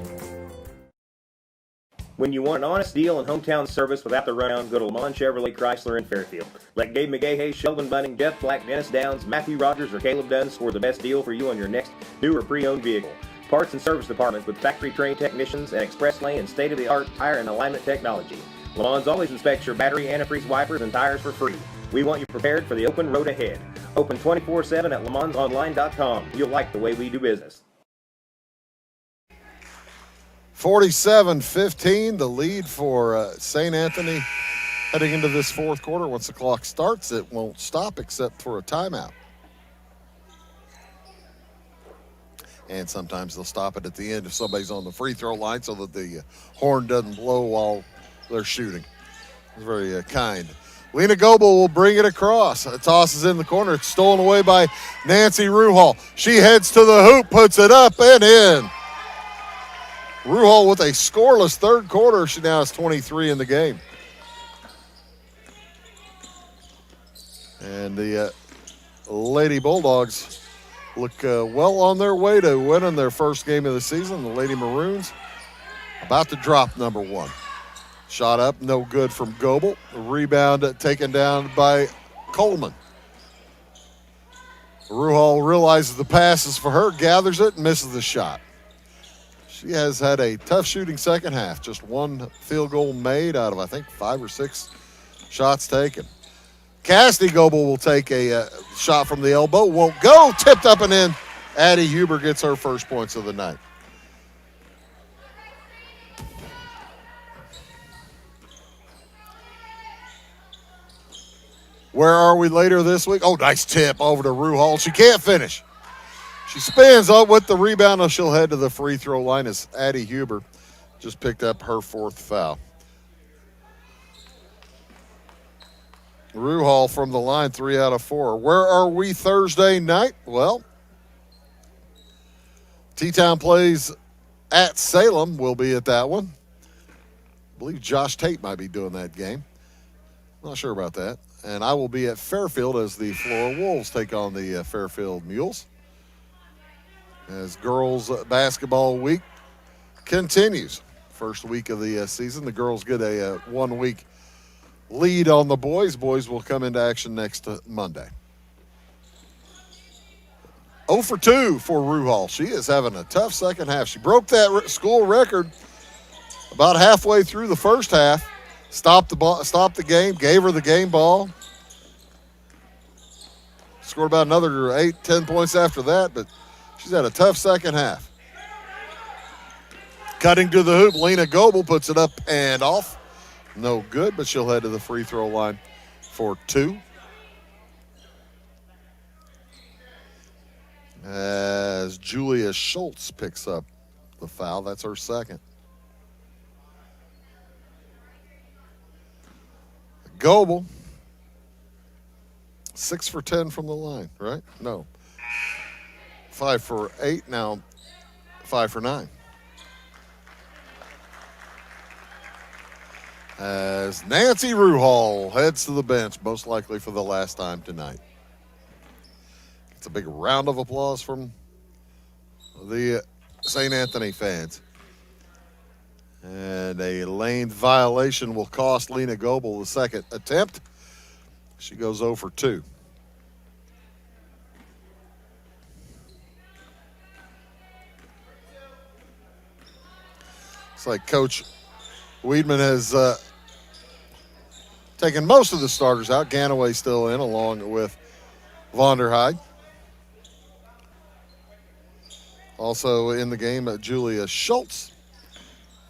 When you want an honest deal and hometown service without the rundown, go to Lamont Chevrolet Chrysler in Fairfield. Let Gabe McGahey, Sheldon Bunning, Jeff Black, Dennis Downs, Matthew Rogers, or Caleb Dunn score the best deal for you on your next new or pre-owned vehicle. Parts and service departments with factory-trained technicians and express lane and state-of-the-art tire and alignment technology. Lamont's always inspects your battery, antifreeze, wipers, and tires for free. We want you prepared for the open road ahead. Open 24/7 at LamontOnline.com. You'll like the way we do business. 47-15, the lead for St. Anthony heading into this fourth quarter. Once the clock starts, it won't stop except for a timeout. And sometimes they'll stop it at the end if somebody's on the free throw line so that the horn doesn't blow while they're shooting. It's very kind Lena Goebel will bring it across. It tosses in the corner. It's stolen away by Nancy Ruhal. She heads to the hoop, puts it up and in. Ruhal with a scoreless third quarter. She now has 23 in the game. And the Lady Bulldogs look well on their way to winning their first game of the season. The Lady Maroons about to drop number one. Shot up, no good from Goebel. The rebound taken down by Coleman. Ruhal realizes the pass is for her, gathers it, and misses the shot. She has had a tough shooting second half. Just one field goal made out of, I think, 5 or 6 shots taken. Cassidy Goebel will take a shot from the elbow. Won't go. Tipped up and in. Addie Huber gets her first points of the night. Where are we later this week? Oh, nice tip over to Ruhal. She can't finish. She spins up with the rebound, and she'll head to the free throw line as Addie Huber just picked up her 4th foul. Ruhal from the line, 3 out of 4. Where are we Thursday night? Well, T-Town plays at Salem. We'll be at that one. I believe Josh Tate might be doing that game. Not sure about that. And I will be at Fairfield as the Flora Wolves take on the Fairfield Mules. As girls basketball week continues. First week of the season. The girls get a 1-week lead on the boys. Boys will come into action next Monday. 0 for 2 for Ruhal. She is having a tough second half. She broke that school record about halfway through the first half. Stopped the game, gave her the game ball. Scored about another 8-10 points after that, but she's had a tough second half. Cutting to the hoop, Lena Goebel puts it up and off. No good, but she'll head to the free throw line for 2. As Julia Schultz picks up the foul, that's her second. Goebel, 6 for 10 from the line, right? No. 5 for 8, now 5 for 9. As Nancy Ruhal heads to the bench, most likely for the last time tonight. It's a big round of applause from the St. Anthony fans. And a lane violation will cost Lena Goebel the second attempt. She goes 0 for 2. It's like Coach Weidman has taken most of the starters out. Ganaway still in along with Vonderheide. Also in the game, Julia Schultz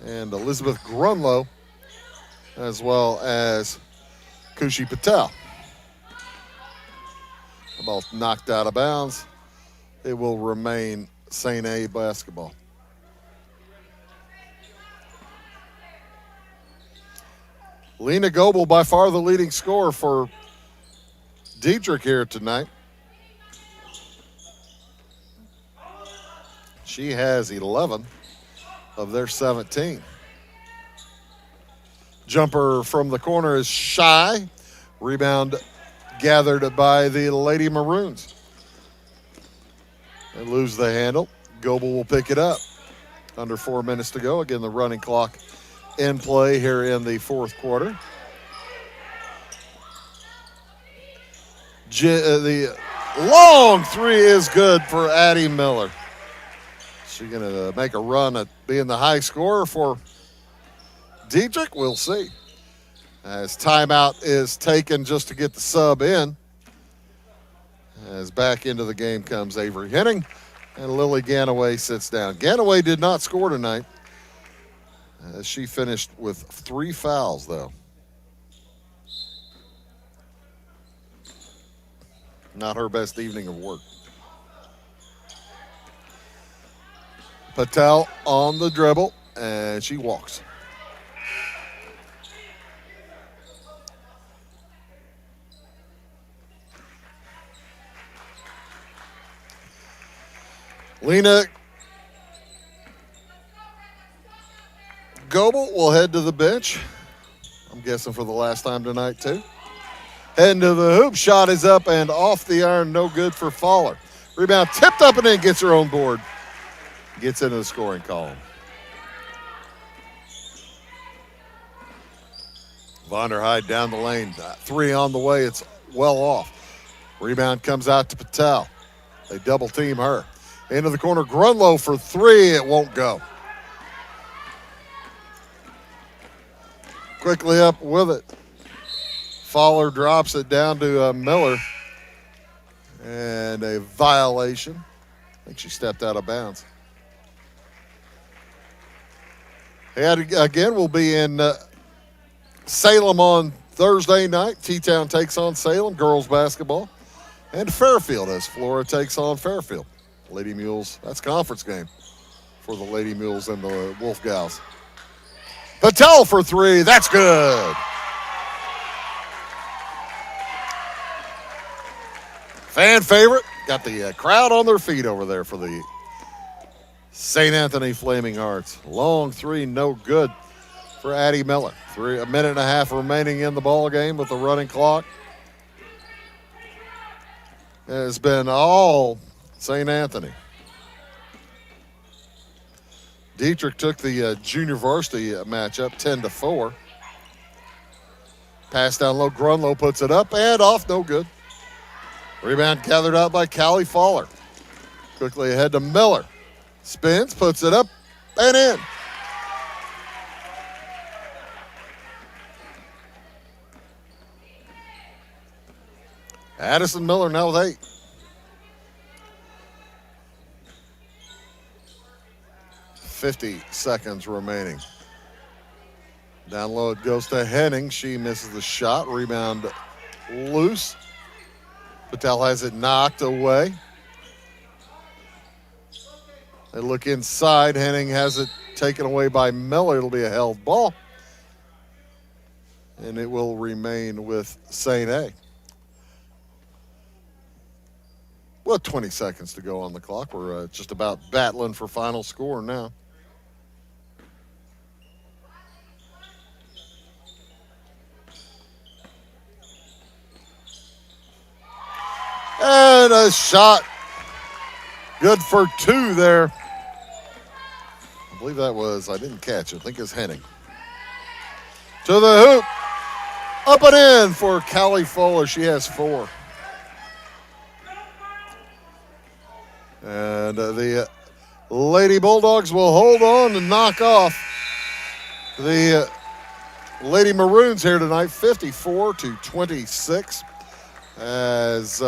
and Elizabeth Grunlow, as well as Kushi Patel. Both knocked out of bounds. It will remain St. A basketball. Lena Goebel, by far the leading scorer for Dieterich here tonight. She has 11 of their 17. Jumper from the corner is shy. Rebound gathered by the Lady Maroons. They lose the handle. Goebel will pick it up. Under 4 minutes to go. Again, the running clock in play here in the fourth quarter. The long three is good for Addie Miller. She's going to make a run at being the high scorer for Dieterich. We'll see. As timeout is taken just to get the sub in. As back into the game comes Avery Henning. And Lily Ganaway sits down. Ganaway did not score tonight. She finished with 3 fouls, though. Not her best evening of work. Patel on the dribble, and she walks. Lena Goebel will head to the bench. I'm guessing for the last time tonight, too. Heading to the hoop. Shot is up and off the iron. No good for Fowler. Rebound tipped up and in. Gets her own board. Gets into the scoring column. Vonderheide down the lane. Three on the way. It's well off. Rebound comes out to Patel. They double team her. Into the corner. Grunlow for three. It won't go. Quickly up with it. Fowler drops it down to Miller. And a violation. I think she stepped out of bounds. Again, we'll be in Salem on Thursday night. T-Town takes on Salem, girls basketball. And Fairfield as Flora takes on Fairfield. Lady Mules, that's conference game for the Lady Mules and the Wolf Gals. Patel for three, that's good. Fan favorite, got the crowd on their feet over there for the St. Anthony Flaming Hearts. Long three, no good for Addie Miller. A minute and a half remaining in the ball game with the running clock. It has been all St. Anthony. Dieterich took the junior varsity matchup 10-4. Pass down low, Grunlow puts it up and off, no good. Rebound gathered out by Callie Fowler. Quickly ahead to Miller. Spins, puts it up and in. Addison Miller now with 8. .50 seconds remaining. Down low it goes to Henning. She misses the shot. Rebound loose. Patel has it knocked away. They look inside. Henning has it taken away by Miller. It'll be a held ball. And it will remain with St. A. Well, 20 seconds to go on the clock. We're just about battling for final score now. And a shot. Good for two there. I believe that was, I didn't catch it. I think it's Henning. To the hoop. Up and in for Callie Fowler. She has 4. And the Lady Bulldogs will hold on and knock off the Lady Maroons here tonight, 54-26. As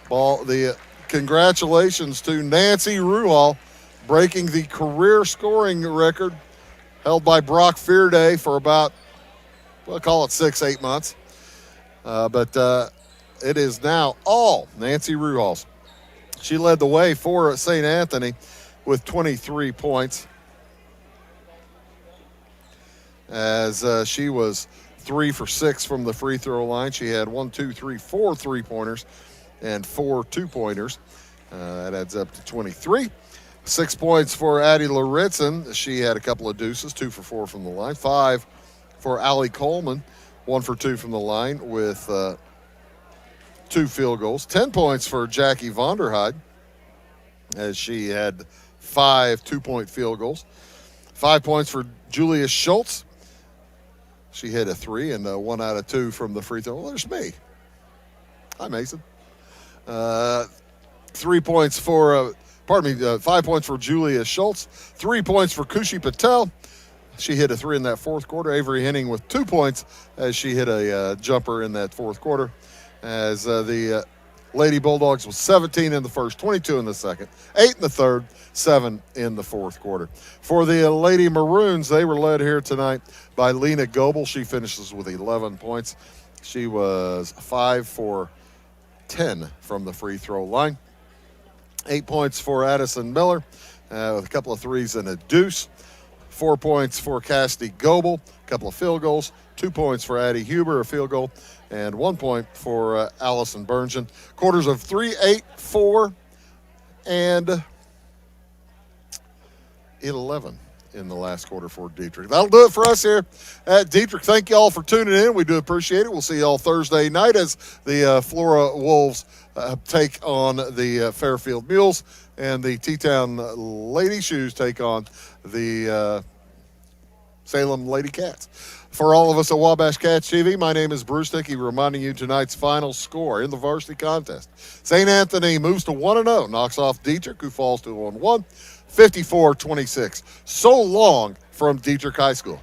the congratulations to Nancy Ruhal breaking the career scoring record held by Brock Fearday for about, we'll call it 6-8 months. But it is now all Nancy Ruhal's. She led the way for St. Anthony with 23 points as she was 3 for 6 from the free throw line. She had 4 3-pointers and 4 2-pointers. That adds up to 23. 6 points for Addie Laritzen. She had a couple of deuces, 2 for 4 from the line. 5 for Allie Coleman, 1 for 2 from the line with 2 field goals. 10 points for Jackie Vonderheide as she had 5 2-point field goals. 5 points for Julia Schultz. She hit a 3 and 1 out of 2 from the free throw. Well, there's me. Hi, Mason. 3 points for, 5 points for Julia Schultz. 3 points for Kushi Patel. She hit a 3 in that fourth quarter. Avery Henning with 2 points as she hit a jumper in that fourth quarter. As the Lady Bulldogs was 17 in the first, 22 in the second, 8 in the third, 7 in the fourth quarter. For the Lady Maroons, they were led here tonight by Lena Goebel. She finishes with 11 points. She was 5 for 10 from the free throw line. 8 points for Addison Miller with a couple of threes and a deuce. 4 points for Cassidy Goebel, a couple of field goals. 2 points for Addie Huber, a field goal. And 1 point for Allison Berngen. Quarters of 3, 8, 4, and 11 in the last quarter for Dieterich. That'll do it for us here at Dieterich. Thank you all for tuning in. We do appreciate it. We'll see you all Thursday night as the Flora Wolves take on the Fairfield Mules, and the T-Town Lady Shoes take on the Salem Lady Cats. For all of us at Wabash Cats TV, my name is Bruce Dickey, reminding you tonight's final score in the varsity contest. St. Anthony moves to 1-0, knocks off Dieterich, who falls to 1-1, 54-26. So long from Dieterich High School.